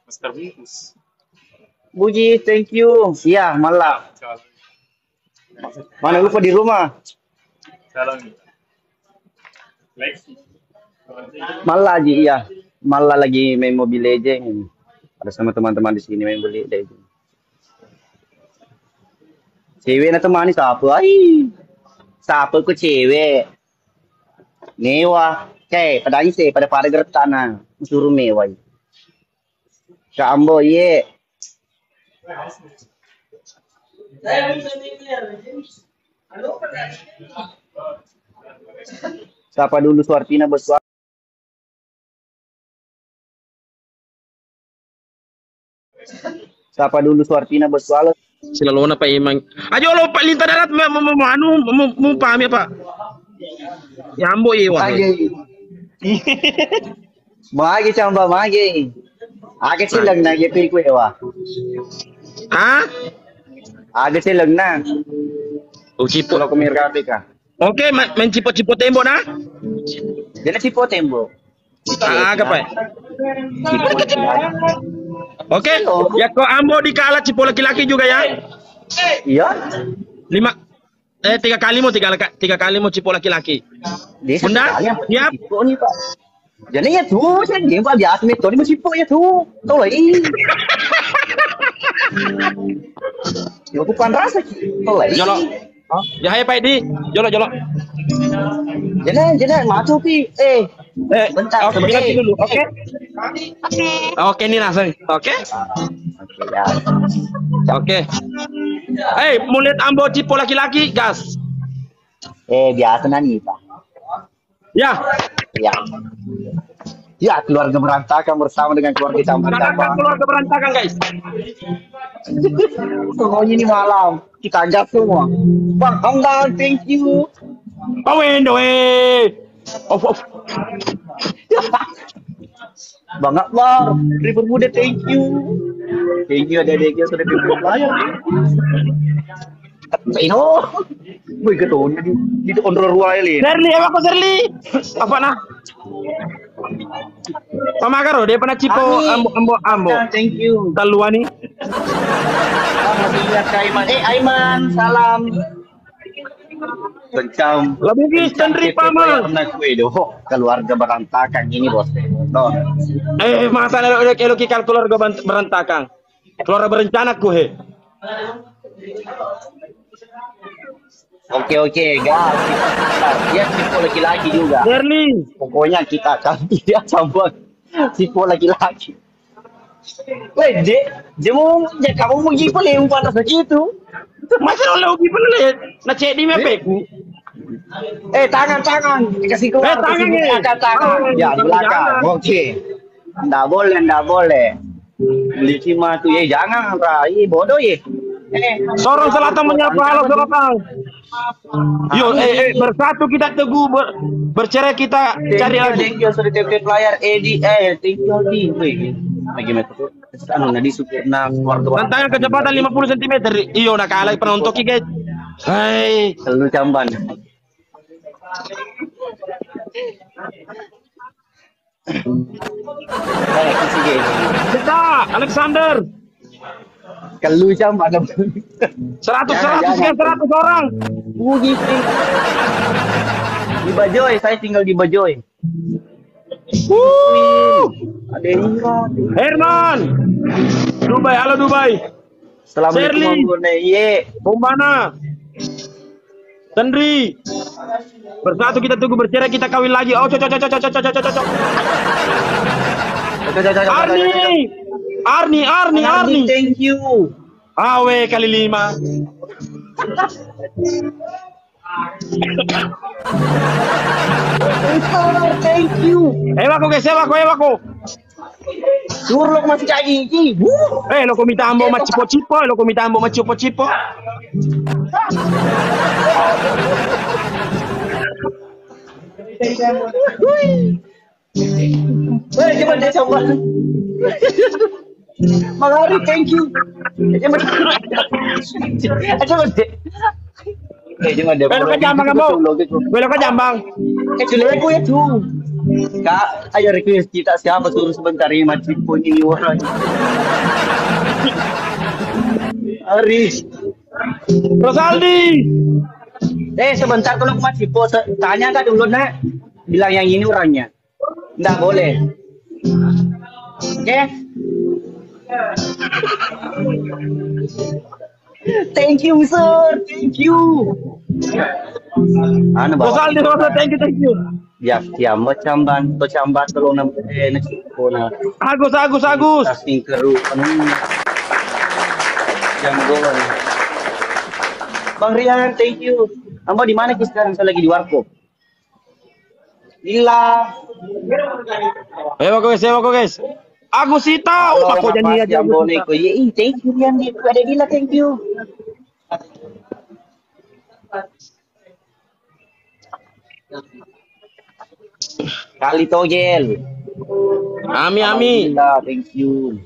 Speaker 3: Master bungkus.
Speaker 2: Buji, thank you. Iya, malah. Mana lupa di rumah?
Speaker 3: Salam. Lexi.
Speaker 2: Malah aja, iya. Malah lagi main Mobile Legends. Ada sama teman-teman di sini main Mobile Legends. Cewek na temani siapa? Siapa ke cewek? Mewah. Pada isi, pada gertana. Suruh mewah. Kambo, ye. Siapa dulu Suartina bersuara? Siapa dulu Suartina bersuara?
Speaker 4: Selalu na pa imang. Ayo lo Pak Linta darat mau paham ya Pak? Yambo iwa.
Speaker 2: Magi chamba magi. Age silang na yepi ko ewa.
Speaker 4: Ah?
Speaker 2: Age silang na.
Speaker 4: Oh cipo.
Speaker 2: Kalau kumir kape ka.
Speaker 4: Oke, main cipo-cipo tembo na?
Speaker 2: Jadi cipo tembo.
Speaker 4: Aga pa. Oke, ya kok ambo dikala cipo laki-laki juga ya?
Speaker 2: Iya.
Speaker 4: 3 kali mau cipo laki-laki. Bunda, siap?
Speaker 2: Cipo nih Pak. Jadi ya tuh, saya game Pak biasa nih, tuh ini mau cipo ya tuh. Tahu lah ini. Ya bukan rasa, tahu lah.
Speaker 4: Jolo. Ya hai Pak Di, jolo.
Speaker 2: Jangan maju Pi. Bentar,
Speaker 4: oke, dulu, oke? Oke, ini langsung. Oke?
Speaker 2: Ya.
Speaker 4: Oke. Mau lihat ambo cipo laki-laki, gas.
Speaker 2: Biasa nih Pak.
Speaker 4: Ya.
Speaker 2: Ya. Ya, keluarga berantakan bersama dengan keluarga campur-campur.
Speaker 4: Keluarga berantakan, guys.
Speaker 2: Semuanya ini malam. Kita gas semua. Bang, Hamdan, thank you.
Speaker 4: Pawendo, Off.
Speaker 2: Bang Akbar, River Muda, thank you. Thank you, adik-adik yang sudah bimbing layar. Ino, gue ketuanya di ondro ruang ini.
Speaker 4: Serli, aku Serli. Apa nah? Mama karo, dia pernah cipo ambo.
Speaker 2: Thank you.
Speaker 4: Taluan nih.
Speaker 2: Masih lihat ke Aiman. Aiman, salam. Kencang.
Speaker 4: Lebih Tendri paman.
Speaker 2: Pernah kue doh. Keluarga berantakan ini bos. No.
Speaker 4: Masa elo keluarga berantakan. Keluarga berencana he.
Speaker 2: Oke, gas. Dia tipe laki-laki juga.
Speaker 4: Sherly.
Speaker 2: Pokoknya kita akan dia sambut tipe laki-laki. Weh, kamu mau gipo lewat panas begitu?
Speaker 4: Masa lo gipo le? Na cek di mepeku.
Speaker 2: Tangan. Kasih keluar. Tangan. Ya, di belakang. Oke. Nggak boleh. Beli cima tuh ya, jangan Rai, bodoh ya.
Speaker 4: Sorong Selatan menyapa, halo Selatan. Yo, bersatu kita teguh, bercerai kita cari lagi.
Speaker 2: Thank you sudah TP player Edi, thank you Edi. Bagaimana tuh? Anu nadi supir na keluarga.
Speaker 4: Tantangan kecepatan 50 cm. Iyo nak kalah penonton guys. Hai,
Speaker 2: selalu camban.
Speaker 4: Kita Alexander.
Speaker 2: Kalau camban ada
Speaker 4: 100 orang.
Speaker 2: Gitu. Di Bajoy, saya tinggal di Bajoy. Ada Indra.
Speaker 4: Herman. Dubai, halo Dubai.
Speaker 2: Assalamualaikum Ye.
Speaker 4: Bombana. Tendri. Bersatu kita tunggu bercerai kita kawin lagi. Oh, cocok. Arni.
Speaker 2: Thank you.
Speaker 4: Awe kali 5.
Speaker 2: Thank you.
Speaker 4: Ewa ko.
Speaker 2: Surlok masih kayak gini.
Speaker 4: Lo komita ambo macipo-cipo.
Speaker 2: Coba deh coba. Magari, thank you. Coba deh.
Speaker 4: Belok ke Jambang kamu. Belok ke Jambang.
Speaker 2: Jelek ya tuh. Kak, ayo request kita siapa suruh sebentar ini macipo ini orang. Aris.
Speaker 4: Rosaldi.
Speaker 2: Sebentar kalau macipo tanya kan dulu nak. Bilang yang ini orangnya. Nggak boleh. Oke? Thank you, sir. Thank you.
Speaker 4: Rosaldi, thank you.
Speaker 2: Ya, camban tolong nasi kona.
Speaker 4: Agus.
Speaker 2: Tasing keru. Janggoan. Bang Rian, thank you. Amba di mana sekarang? Saya lagi di warkop. Gila.
Speaker 4: Ewa ko guys. Agusita, aku janji aja
Speaker 2: Agusita. Thank you Rian, ada Dila, thank you. Kali Tojel.
Speaker 4: Ami.
Speaker 2: Thank you.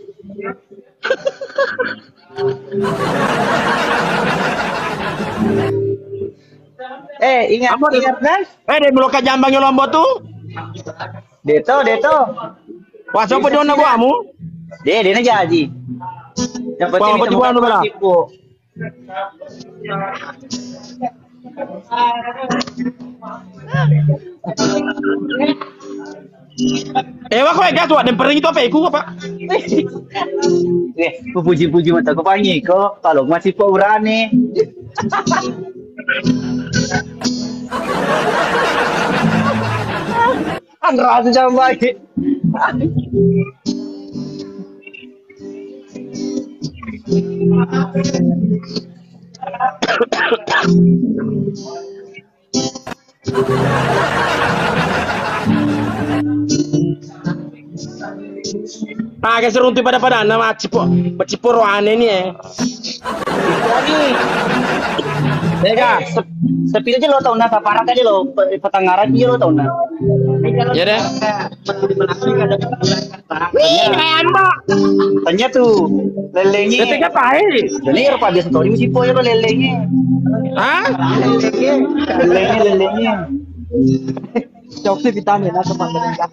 Speaker 2: Ingat kan?
Speaker 4: Dia meluka Jambang yang lombo tuh.
Speaker 2: Deto.
Speaker 4: Wah, siapa dia nak kamu?
Speaker 2: Dia nak jadi. Yang penting
Speaker 4: itu bukan bela. Wah, kau enggak tuh ada pering itu apa? Iku apa?
Speaker 2: Puji mata kau panggil kau. Kalau masih kau urane. Andra jam baik.
Speaker 4: Kayak serunti pada nama cipo rohane nih
Speaker 2: Lega, sepil aja lo tau na, paparak aja lo, petangaran aja lo tau na.
Speaker 4: Ya deh.
Speaker 2: Wih, kayak mbak. Tanya tuh, lelenya.
Speaker 4: Ketika pahit.
Speaker 2: Jadi ya pada story mesti po ya lo lelenya.
Speaker 4: Hah?
Speaker 2: Lelenya.
Speaker 5: Jokes vitamin atau pemerintah.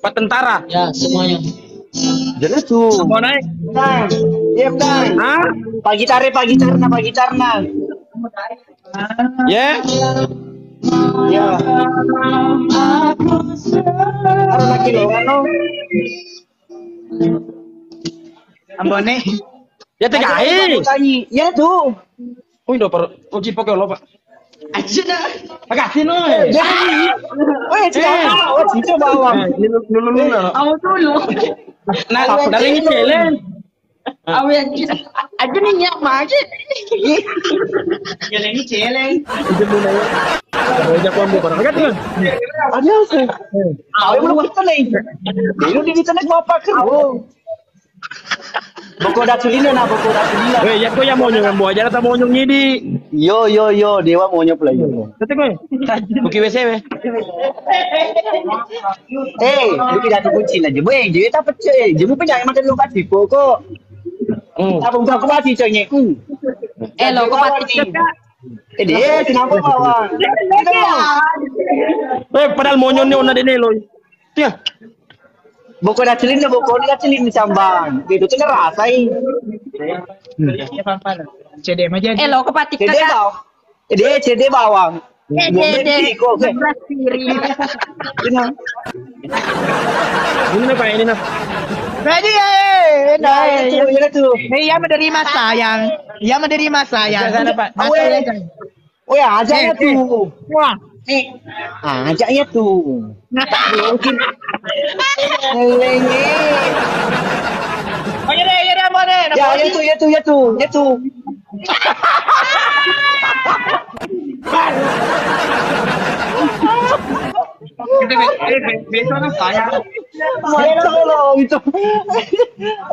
Speaker 4: Pak tentara.
Speaker 5: Ya semuanya.
Speaker 2: Jadi tuh.
Speaker 4: Mau naik?
Speaker 2: Nah, Iya, Bang.
Speaker 4: Hah?
Speaker 2: Pagi Tarna.
Speaker 4: Ya?
Speaker 2: Ya. Ada lagi lo, kan lo?
Speaker 5: Ambone.
Speaker 4: Ya tegahi.
Speaker 2: Ya tuh.
Speaker 4: Oh, udah per kunci pakai lo, Pak.
Speaker 5: Aja dah.
Speaker 4: Pagasin lo.
Speaker 2: Jadi, oh, cincin bawang.
Speaker 4: Dulu.
Speaker 5: Awak dulu.
Speaker 4: Nah, dari ini Helen.
Speaker 5: Awak aja nih nyak aja. Yang ini celeng.
Speaker 4: Oh, jangan buat barang. Agak tuh.
Speaker 2: Ada sih. Awak belum kita nih. Dulu di sana gua pakai. Boko dah sulina.
Speaker 4: Weh, ya kau yang mau nyong aja, atau mau nyong nyidi.
Speaker 2: Yo, dewa maunya pula yo.
Speaker 4: Tete kau. Buki WC weh.
Speaker 2: Lu tidak kunci aja. Weh, dia tak percaya. Dia pun jangan makan lupa sih kok. Apa bukan aku mati coynya.
Speaker 5: Lo kok mati juga.
Speaker 2: Dia kenapa bawang?
Speaker 4: Weh, padahal mau nyong ni ona dene lo. Tia.
Speaker 2: Boko dah celin di sambang. Itu tuh ngerasain.
Speaker 5: CD aja. Lo kok mati
Speaker 2: CD bawang. CD bawang.
Speaker 4: Ini apa ini nak?
Speaker 5: Jadi
Speaker 2: Ya tuh.
Speaker 5: Ia menerima sayang.
Speaker 2: Oh ya, ajaknya tuh.
Speaker 5: Wah.
Speaker 2: Ajaknya tuh. Mungkin. Lengi.
Speaker 5: Oh ya boleh.
Speaker 2: Ya tuh. Itu.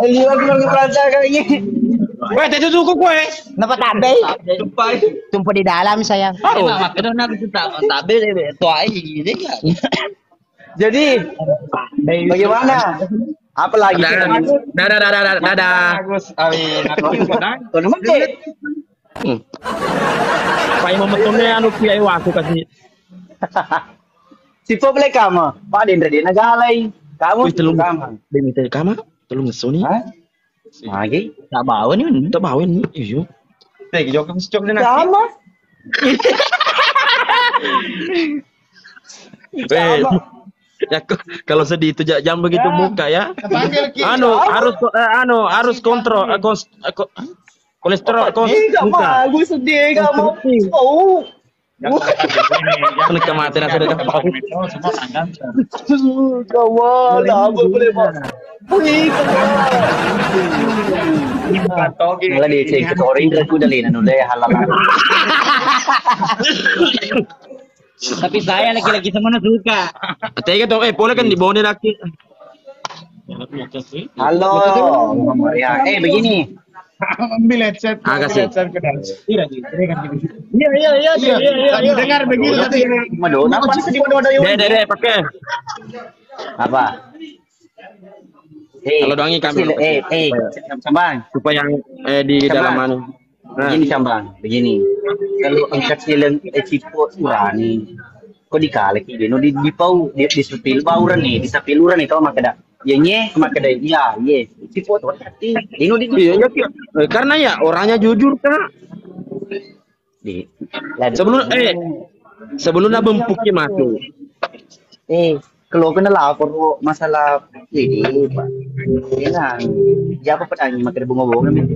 Speaker 2: Ini lagi perasaan kayak gini.
Speaker 4: Weh, tadi suku kue.
Speaker 5: Kenapa tabe? Tumpah di dalam sayang.
Speaker 2: Jadi, bagaimana? Apa lagi?
Speaker 4: Dadah.
Speaker 2: Kalau mungkin.
Speaker 4: Pai memetunnya anu kiai waku kasih.
Speaker 2: Si Poble kama, Pak Dendra dia nagalai. Kamu
Speaker 4: Telung
Speaker 2: kama.
Speaker 4: demi kama, telung ngesuni.
Speaker 2: Hah? Lagi?
Speaker 5: Tak bawa ni.
Speaker 4: Tak bawa ni. Iyo. Teh, jok dia nak.
Speaker 2: Sama.
Speaker 4: Ya kalau sedih itu jam begitu muka ya. Harus kontrol kolesterol muka.
Speaker 2: Bagus sedih kamu. Oh.
Speaker 4: Kena kematian sudah dapat.
Speaker 2: Kawan, apa boleh pak? Malah dia cek story itu udah lina udah halal.
Speaker 5: Tapi saya laki-laki semua suka.
Speaker 4: Tega dong, boleh kan di bawah laki.
Speaker 2: Halo. Ya, begini.
Speaker 5: Ambil headset.
Speaker 4: Agak sih.
Speaker 5: Iya. Dengar begini tadi.
Speaker 2: Madonna, apa sih Madonna yuk?
Speaker 4: Deh, pakai.
Speaker 2: Apa?
Speaker 4: Kalau doangi kami.
Speaker 2: Sambang.
Speaker 4: Supaya yang di dalam mana.
Speaker 2: Begini Sambang, begini. Kalau angkat silang cipo urani. Kok dikalek ini? No di pau di sepil bauran nih, di sepiluran nih kau makada. Ya nye, makada iya, ye. Cipo tuh hati. Ini di
Speaker 4: karena ya orangnya jujur kak. Sebelum bempuki masuk.
Speaker 2: Kalau kena lapor masalah ini, Pak. Hilang. Ya apa petani makada bunga-bunga nih.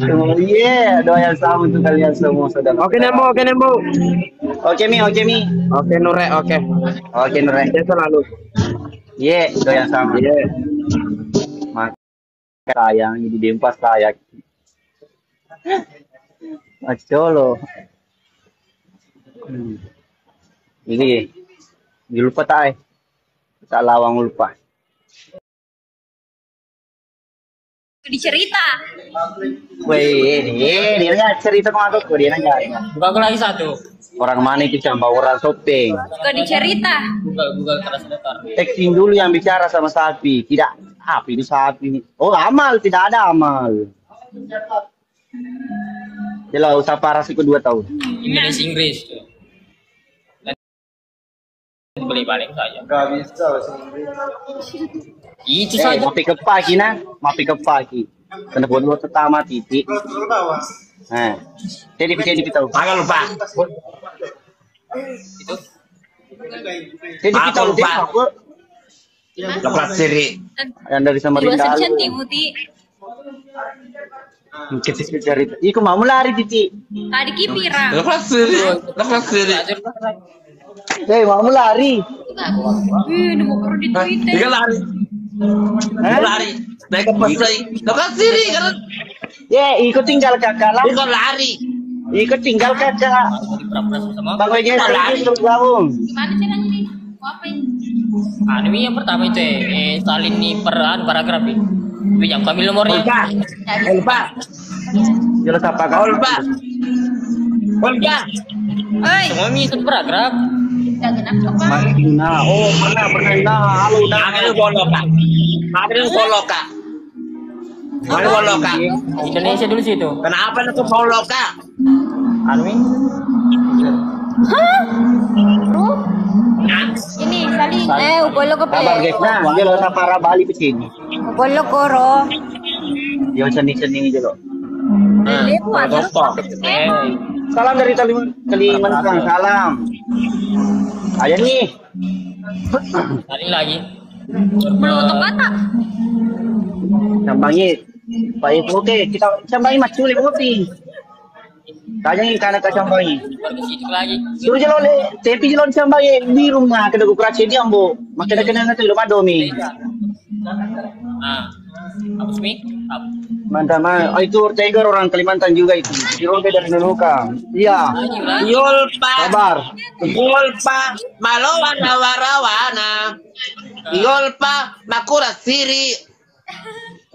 Speaker 2: Oh yeah, doa yang sama untuk kalian semua saudara.
Speaker 4: Oke Nembo.
Speaker 2: Oke Mi.
Speaker 4: Oke Nure, oke.
Speaker 2: Oke Nure.
Speaker 4: Ya selalu.
Speaker 2: Yeah, doa yang sama.
Speaker 4: Yeah.
Speaker 2: Sayang jadi dempas saya. Acolo. Ini lupa tak? Tak lawang lupa.
Speaker 6: Dicerita.
Speaker 2: Weh, dia nanya cerita sama aku, dia nanya.
Speaker 5: Buka aku lagi satu.
Speaker 2: Orang mana itu camba orang shopping.
Speaker 6: Suka dicerita.
Speaker 5: Google translator.
Speaker 2: Texting dulu yang bicara sama sapi, tidak apa itu sapi. Oh amal, tidak ada amal. Jelas usaha paras itu 2 tahun.
Speaker 5: Inggris.
Speaker 6: Beli balik saja.
Speaker 2: Gak bisa.
Speaker 6: Itu saja.
Speaker 2: Mapi ke pagi na, mapi ke pagi. Kena buat pertama titik. Nah, jadi tahu.
Speaker 1: Jangan lupa.
Speaker 2: Jadi kita
Speaker 1: Aku lupa.
Speaker 2: lupa.
Speaker 1: Lepas siri.
Speaker 2: Yang dari Samarinda. Kita cari. Iku mau lari titik.
Speaker 7: Tadi kipira.
Speaker 1: Lepas siri. Lepas siri.
Speaker 2: Mau lari.
Speaker 7: Nemu perlu di Twitter.
Speaker 1: Dia lari. Lari. Naik ke pasai. Lepas siri kan.
Speaker 2: Ikut tinggal kakak lah.
Speaker 1: Dia lari.
Speaker 2: Ikut tinggal kakak. Bangkainya lari terus gabung.
Speaker 7: Gimana caranya? Apa ini?
Speaker 6: Ini yang pertama itu salin nih paragraf ini. Yang kami nomornya.
Speaker 1: Lupa.
Speaker 2: Jelas apa kak?
Speaker 1: Lupa. Lupa.
Speaker 7: Oi,
Speaker 6: Semua ini satu paragraf.
Speaker 7: udah genap coba.
Speaker 2: Nah, oh pernah. Halo,
Speaker 1: Akhirnya follow kak. Akhirnya follow kak. Mana follow kak?
Speaker 6: Indonesia dulu sih itu.
Speaker 1: Kenapa aku follow kak?
Speaker 7: Ini salin. Upolo ko
Speaker 2: Kabar guys, nah, jelas apa para Bali pesini.
Speaker 7: Upolo ko ro.
Speaker 2: Yang seni jelo.
Speaker 1: Apa?
Speaker 2: Salam dari Kalimantan, salam. Ayo nih.
Speaker 6: Salin lagi.
Speaker 7: Melutok kata.
Speaker 2: Sambangi. Pak oke, kita sambangi mas culik putih. Kayaknya karena kita sambangi.
Speaker 6: Baru situ lagi.
Speaker 2: Suruh jelo le, tapi jelo sambangi di rumah kena gua kerja dia ambo. Makanya kena nanti rumah domi.
Speaker 6: Nah, apa sih?
Speaker 2: Mantap mah. Oh, itu Tiger orang Kalimantan juga itu. Jelo dari Nunuka. Iya.
Speaker 1: Yulpa.
Speaker 2: Kabar.
Speaker 1: Yulpa. Malawana warawana. Yulpa. Makura siri.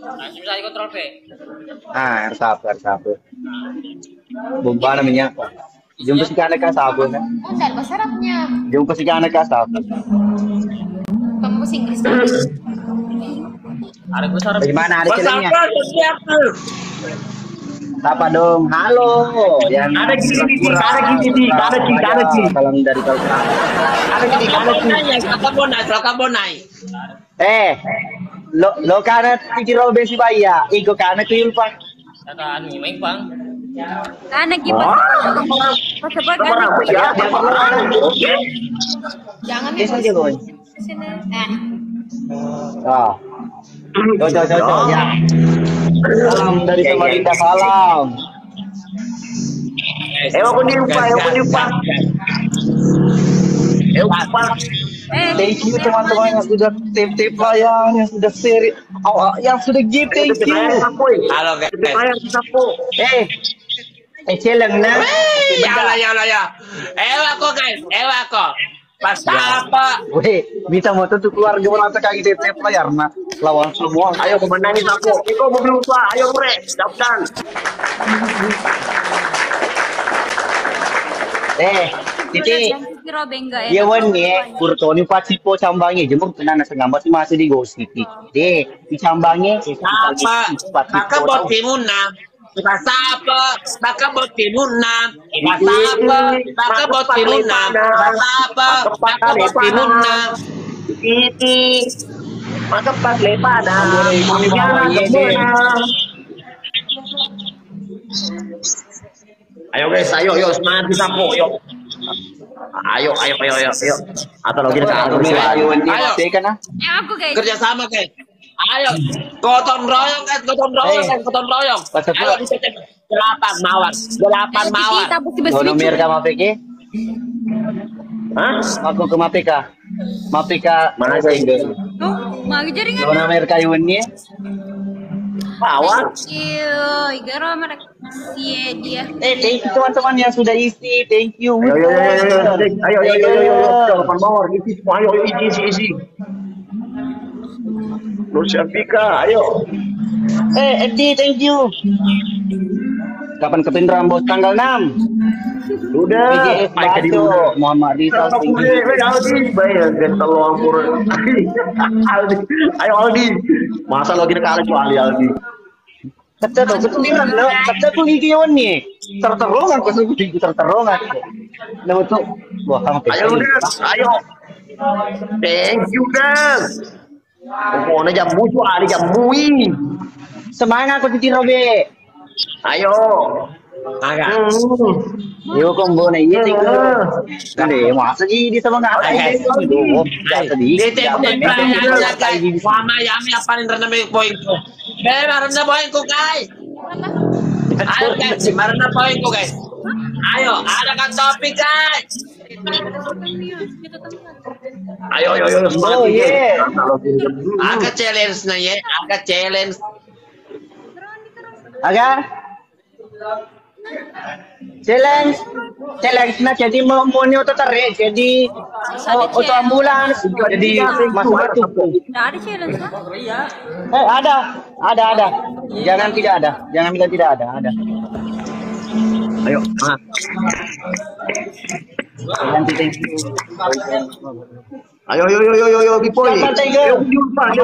Speaker 6: Langsung bisa kontrol P.
Speaker 2: Air sapu. Bomba namanya. Jumpa si kanak ka sabu na.
Speaker 7: Dahil masarapnya.
Speaker 2: Jumpa si kanak ka sabu.
Speaker 7: Kampus Inggris.
Speaker 6: Ada gue sarap.
Speaker 2: Bagaimana ada channelnya?
Speaker 1: Siapa?
Speaker 2: Sapa dong. Halo. Yang
Speaker 4: Ada gini.
Speaker 2: Salam dari Kaltara.
Speaker 1: Ada gini. Sakabonai.
Speaker 2: Lo kana tikiro besi baya. Iko kana tuyul pa.
Speaker 6: Kata main bang.
Speaker 7: Karena gimana? Pasaport kan? Jangan
Speaker 2: Yes aja boy.
Speaker 7: sini.
Speaker 2: Ah. Cocok ya. Salam dari Samarinda, salam.
Speaker 1: Aku lupa.
Speaker 2: Thank you teman-teman yang sudah tip yang sudah share, yang sudah give, thank you.
Speaker 1: Halo guys.
Speaker 2: Challenge na.
Speaker 1: Ya. Ewa ko guys. Pasapa.
Speaker 2: Weh, minta motor tuh keluarga orang kaki tip layar na lawan semua.
Speaker 4: Ayo kemenangin aku. Iko mau lupa. Ayo bre, daftar.
Speaker 2: Titi.
Speaker 7: Kiro bengga
Speaker 2: Iya wan nih, kurtoni pasipo cambangi jemur tenan nasa gambar masih di Ghost City. Dicambangi.
Speaker 1: Apa? Maka botimuna. Pasapa. Maka botimuna.
Speaker 4: Titi. Maka pas lepada. Ayo guys, ayo semangat kita po, yuk. Ayo. Atau lagi ke aku sih.
Speaker 1: Ayo.
Speaker 7: aku guys.
Speaker 1: Kerjasama guys. Ayo. Gotong royong guys. Gotong royong. Ayo dicecep. 8 mawar.
Speaker 2: Nono mereka mapeke?
Speaker 4: Hah?
Speaker 2: Aku ke Mapeka.
Speaker 4: Mana saya Inggris?
Speaker 7: Mau jaringan.
Speaker 2: Nono mereka iwannya.
Speaker 4: Awal.
Speaker 7: Igaro mereka dia.
Speaker 2: Thank you teman-teman yang sudah isi. Thank you.
Speaker 4: Ayo. Depan mawar, isi semua. Ayo, isi. Nur Syafika, ayo.
Speaker 2: Edi, thank you. Kapan kepinteran bos? Tanggal 6.
Speaker 4: Udah.
Speaker 2: PJS Baco, Muhammad Rizal, thank you.
Speaker 4: Ayo Aldi. Masa lagi dekat Aldi.
Speaker 2: Kata tuh ikiwan nih. Terterongan, terterongan. Nah, itu, wah, kamu
Speaker 4: Ayo udah, ayo. Thank you, guys. Pokoknya jamu soal jamu ini.
Speaker 2: Semangat aku titiro be.
Speaker 4: Ayo.
Speaker 1: Agak.
Speaker 2: Yo combo na iya tiga. Kali masa di semangat.
Speaker 1: Dite playar guys. Wama yami apa nih rendah poin ko. Rendah poin ko guys. Ayo guys, rendah poin ko guys. Ayo, ada kan topik guys. Ayo.
Speaker 2: Oh yeah.
Speaker 1: Agak challenge na ye, agak challenge.
Speaker 2: Aga? Challenge na jadi mau auto tarik, jadi auto ambulans, jadi masuk itu.
Speaker 7: Nggak ada challenge kan?
Speaker 2: Ada. Jangan tidak ada, jangan bilang tidak ada.
Speaker 4: Ayo.
Speaker 2: Nanti thank you.
Speaker 4: Ayo, Bipoy. Ayo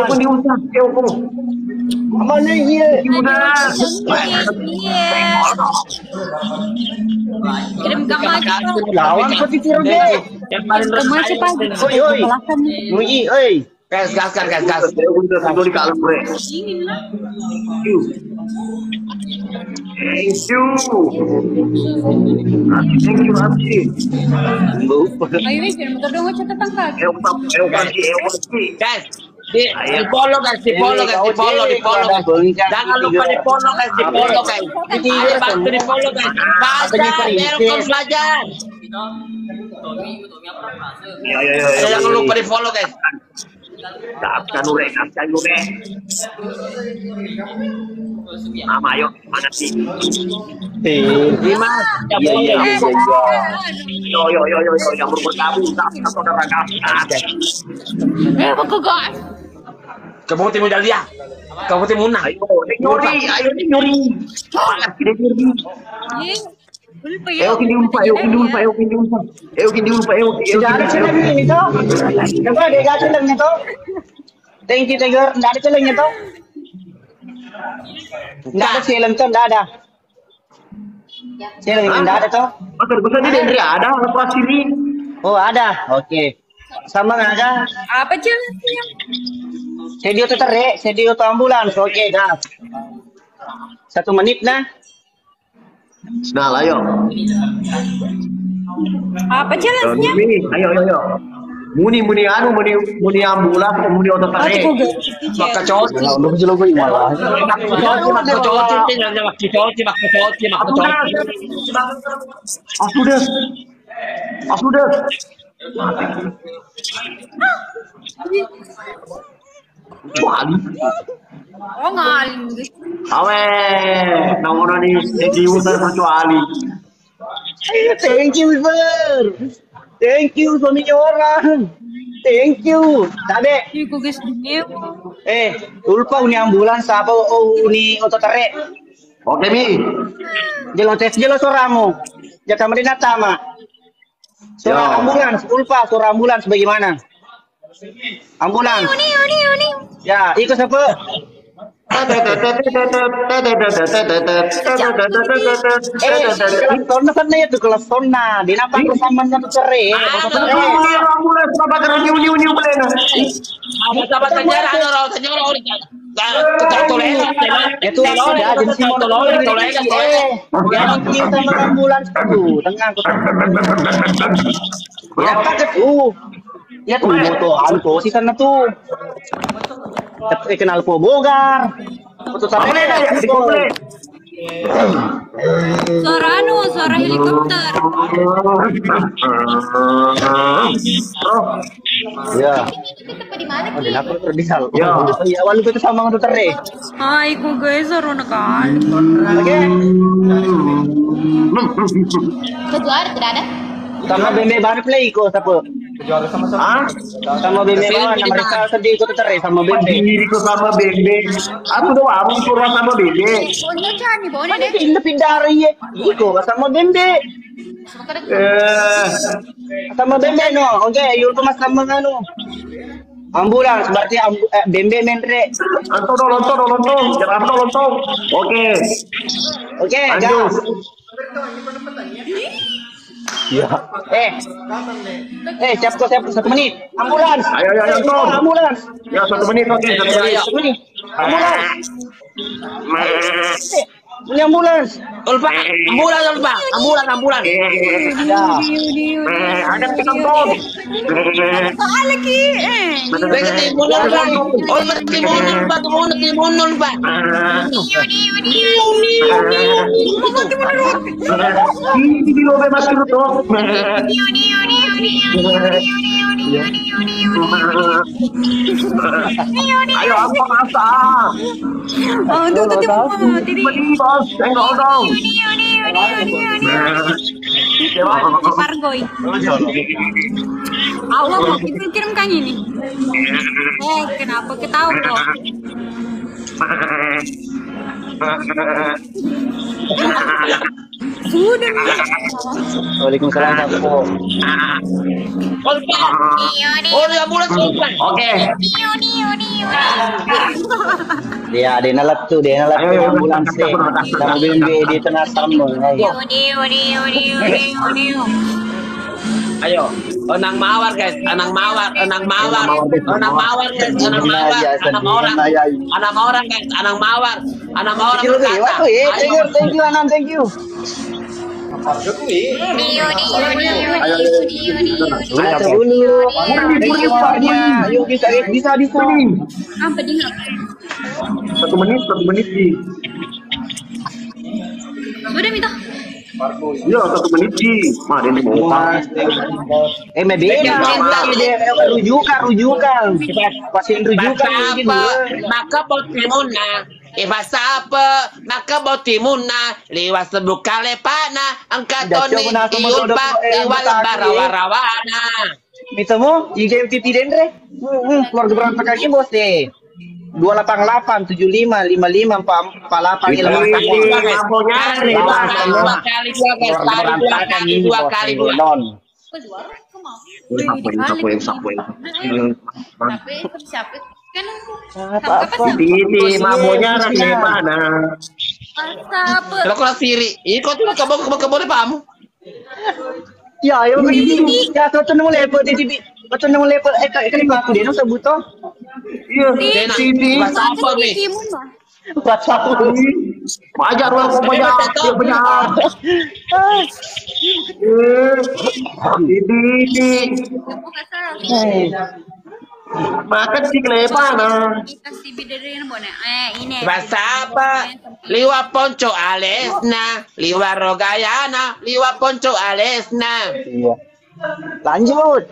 Speaker 4: pun diumpan.
Speaker 2: Mana iya?
Speaker 7: Kirim gambar
Speaker 2: Lawan kau titiro be.
Speaker 1: Yang paling
Speaker 7: gambar
Speaker 1: rendah.
Speaker 7: cepat.
Speaker 2: Oi. Muji, oi.
Speaker 1: Guys.
Speaker 4: Saya udah satu di kalung gue. Thank you. Abdi.
Speaker 7: Ayo, kirim motor dong, catatan kaki.
Speaker 1: Guys, di follow guys. Jangan lupa di follow guys. Ayo bantu di follow guys. Belajar. Jangan lupa di follow guys.
Speaker 4: Kapkan ure. Mama, ayo, mana sih?
Speaker 1: Dimas,
Speaker 2: Iya.
Speaker 4: Yo, yang berkabu, saudara kami.
Speaker 7: Bagus guys.
Speaker 1: kamu timu Dalia. Kamu timu Nang.
Speaker 4: Ayo, nyuri. Semangat, kita nyuri.
Speaker 7: Lupa ya.
Speaker 4: Ayo, kini umpa.
Speaker 2: Tidak ada challenge ini toh. Coba deh gak challenge toh. Thank you Tiger, tidak ada challenge toh. Tidak ada challenge toh, tidak ada. Challenge tidak ada toh.
Speaker 4: Motor besar di Dendri ada, lepas sini.
Speaker 2: Oh ada, oke. Sama nggak ada?
Speaker 7: Apa challenge-nya?
Speaker 2: Sedio tuh ambulans, oke gas. 1 menit nah.
Speaker 4: Nah, ayo.
Speaker 7: Apa challenge-nya?
Speaker 4: Ayo. Muni ambulan, muni otot tarik.
Speaker 1: Maka cowok.
Speaker 2: Udah bisa logo malah.
Speaker 4: Sudah. Cuali.
Speaker 7: Oh ngalim guys.
Speaker 4: Awe, namoran di utar kecuali.
Speaker 2: Thank you sir. Thank you suaminya orang. Thank you. Tabe.
Speaker 7: Iko guys dunia.
Speaker 2: Lupa uni ambulans apa uni otot tarik.
Speaker 4: Oke, Mi.
Speaker 2: Jelo soramu. Jaka Medina Tama. Suara ambulans, ulpa suara ambulans bagaimana? Ambulans.
Speaker 7: Uni.
Speaker 2: Ya, ikut siapa? Kelas sana ya tuh kelas sana. Di napa kesamaan satu cerai?
Speaker 4: Ambulans apa karena uni boleh nah.
Speaker 1: Apa sejarah orang
Speaker 2: Itu ada di sini jangan kita sama ambulans tuh tengah ya pakai ya tuh moto alko sih sana tuh kenal po bogar foto sana
Speaker 7: Suara helikopter.
Speaker 2: ya
Speaker 7: Di mana
Speaker 2: oh kenapa terdial ya walau itu sama tuh terre
Speaker 7: Ay, ko guys, suara nakal.
Speaker 2: oke
Speaker 7: Kejuaraan tidak ada?
Speaker 2: sama bembe baru play ko siapa sama bembe bawa mereka sedih ko terre sama bembe
Speaker 4: Diri ko sama Bembe. Aku doang aku suruh sama Bembe.
Speaker 7: Bonya cani, bonya deh.
Speaker 2: pindah ya iko sama bembe sama bembe no oke yul mas sama anu ambulans berarti bembe menre
Speaker 4: Lontong. Jangan lontong. Oke.
Speaker 2: oke
Speaker 4: Lanjut.
Speaker 2: gas Ya. Siap kok, siap 1 menit. Ambulans.
Speaker 4: Ayo, Tom.
Speaker 2: Ambulans.
Speaker 4: Ya, 1 menit, oke. 1 menit.
Speaker 1: Ayo.
Speaker 2: 1 menit. Ambulans. Ini ambulans.
Speaker 1: Ulfa, ambulan Ulfa, ambulan.
Speaker 2: Ya.
Speaker 4: Ada pisang, Tom.
Speaker 7: Soal lagi.
Speaker 1: Mereka timun Ulfa. Ulfa timun Ulfa.
Speaker 4: Ini di lobe mas dulu, Tom. Ayo, apa masa?
Speaker 7: Oh, tuh mama tiri.
Speaker 4: Beli, bos. Tengok dong.
Speaker 7: Pargoy. Allah mau kirim kan ini. Kenapa ketawa kok? Sudah.
Speaker 2: Waalaikumsalam.
Speaker 1: Ulfa. Oh, di ambulan Ulfa.
Speaker 4: Oke.
Speaker 2: Dia nalat tuh ambulans deh. Sama mobil di tengah sambung.
Speaker 1: Ayo, Onang mawar guys, Onang mawar guys, Onang mawar berkata.
Speaker 2: Thank you, Anam, thank you. Ayo bisa.
Speaker 7: Apa dia?
Speaker 4: 1 menit sih.
Speaker 7: Sudah minta.
Speaker 4: Iya, 1 menit sih. Mah, ini mau
Speaker 2: rujukan. Pasien rujukan.
Speaker 1: Maka botimuna, Ibasapa, maka botimuna, liwas sebuka lepana, angkatoni, iulpa, iwal barawarawana.
Speaker 2: Mitemu, IGMTP Dendre. Keluarga berantakan ini bos deh. 288 75 55 48
Speaker 1: dua kali.
Speaker 4: Titi mamonya rasanya mana?
Speaker 1: Kalau kau siri, ini kau tuh kebun pamu.
Speaker 2: Ya, ayo begini. Ya, kau tuh mulai level di kau tuh mulai level kan aku dia nang sebut toh.
Speaker 4: Iya, Titi.
Speaker 1: Bahasa apa nih?
Speaker 2: WhatsApp.
Speaker 4: Wajar lah, pokoknya dia benar. Titi. Makan si Klepana.
Speaker 7: Kasih bidarin bona. Ini.
Speaker 1: Bahasa apa? Liwa ponco alesna, liwa rogayana, liwa ponco alesna.
Speaker 2: Iya. Lanjut.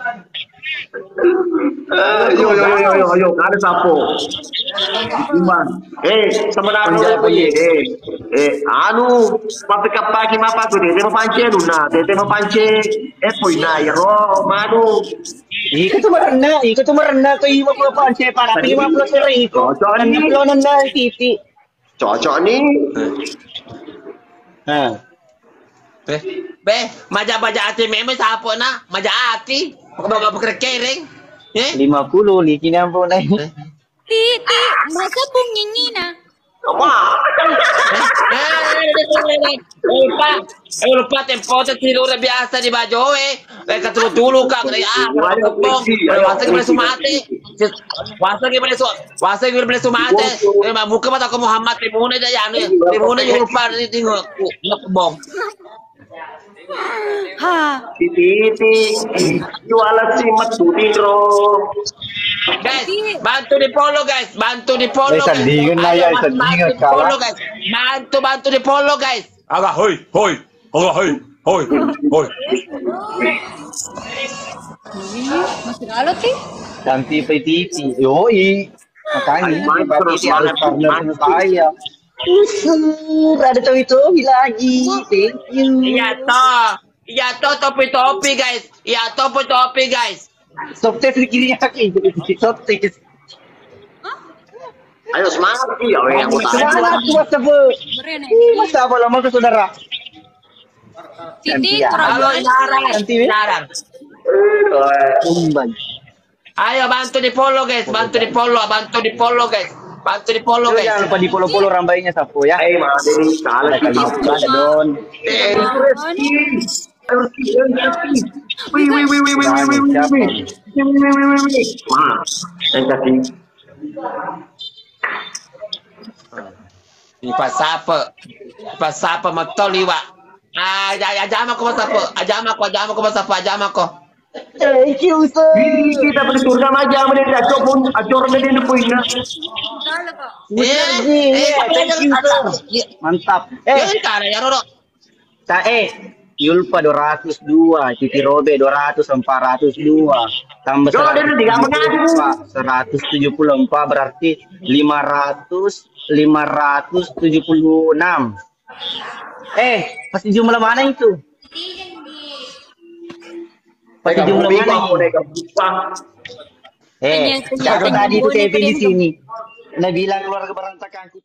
Speaker 4: Ayo, ada sapo. Iman. Sebenarnya anu, papi kapaki mapa tuh dia mau pancen na, dia mau pancen, poin na ya manu.
Speaker 2: Iko tuh merendah tuh 50 pancen para 50 sore iko.
Speaker 4: Cocok nih.
Speaker 2: Nanda Titi.
Speaker 4: Cocok nih.
Speaker 1: Maja ati meme sapo na, maja ati. Bawa berkering.
Speaker 2: 50 likin ampun nih.
Speaker 7: Titi, masa bunyinya na?
Speaker 4: Wah.
Speaker 1: Lupa tempo tidur biasa di Bajoe. Mereka dulu kak Wasa gimana sumate. Buka mata ke Muhammad Timune aja ya. Timune lupa tinggal bom.
Speaker 4: Titi, jualan simat budiro.
Speaker 1: Guys, bantu di follow guys, bantu di follow guys. Bantu di follow guys. Agak hoi.
Speaker 7: Masih alot sih?
Speaker 2: Ganti Titi. Yoi. Makanya Titi harus partner sama saya. Ada topi lagi. Thank you.
Speaker 1: Iya topi guys. Iya topi guys.
Speaker 2: Soft test di kirinya kaki. Soft test.
Speaker 4: Ayo semangat ya yang
Speaker 2: Semangat masa apa lama ke saudara.
Speaker 7: Titi,
Speaker 1: Halo Narang. Ayo bantu di follow guys. Bantu di follow guys.
Speaker 2: Jangan lupa di follow rambainya Sapo ya.
Speaker 4: Mas, ini salah
Speaker 2: Ada Don.
Speaker 4: Wih. Wah, saya kasih.
Speaker 1: Ni pasapa matoliwa. Ajama ko masapa.
Speaker 2: Thank you, sir.
Speaker 4: Kita beli surga aja, mana dia acor dia di poinnya.
Speaker 7: Dale kok.
Speaker 2: Thank you, sir. Mantap.
Speaker 1: Jangan kala ya Roro.
Speaker 2: Yulpa 202, Titi Robe 200, 402, tambah
Speaker 4: Yo, dia tidak mengadu.
Speaker 2: 174 berarti 576. Pasti jumlah mana itu? Pasti jumlah mana ini? Tadi itu Kevin di sini. Nah bilang keluarga berantakan.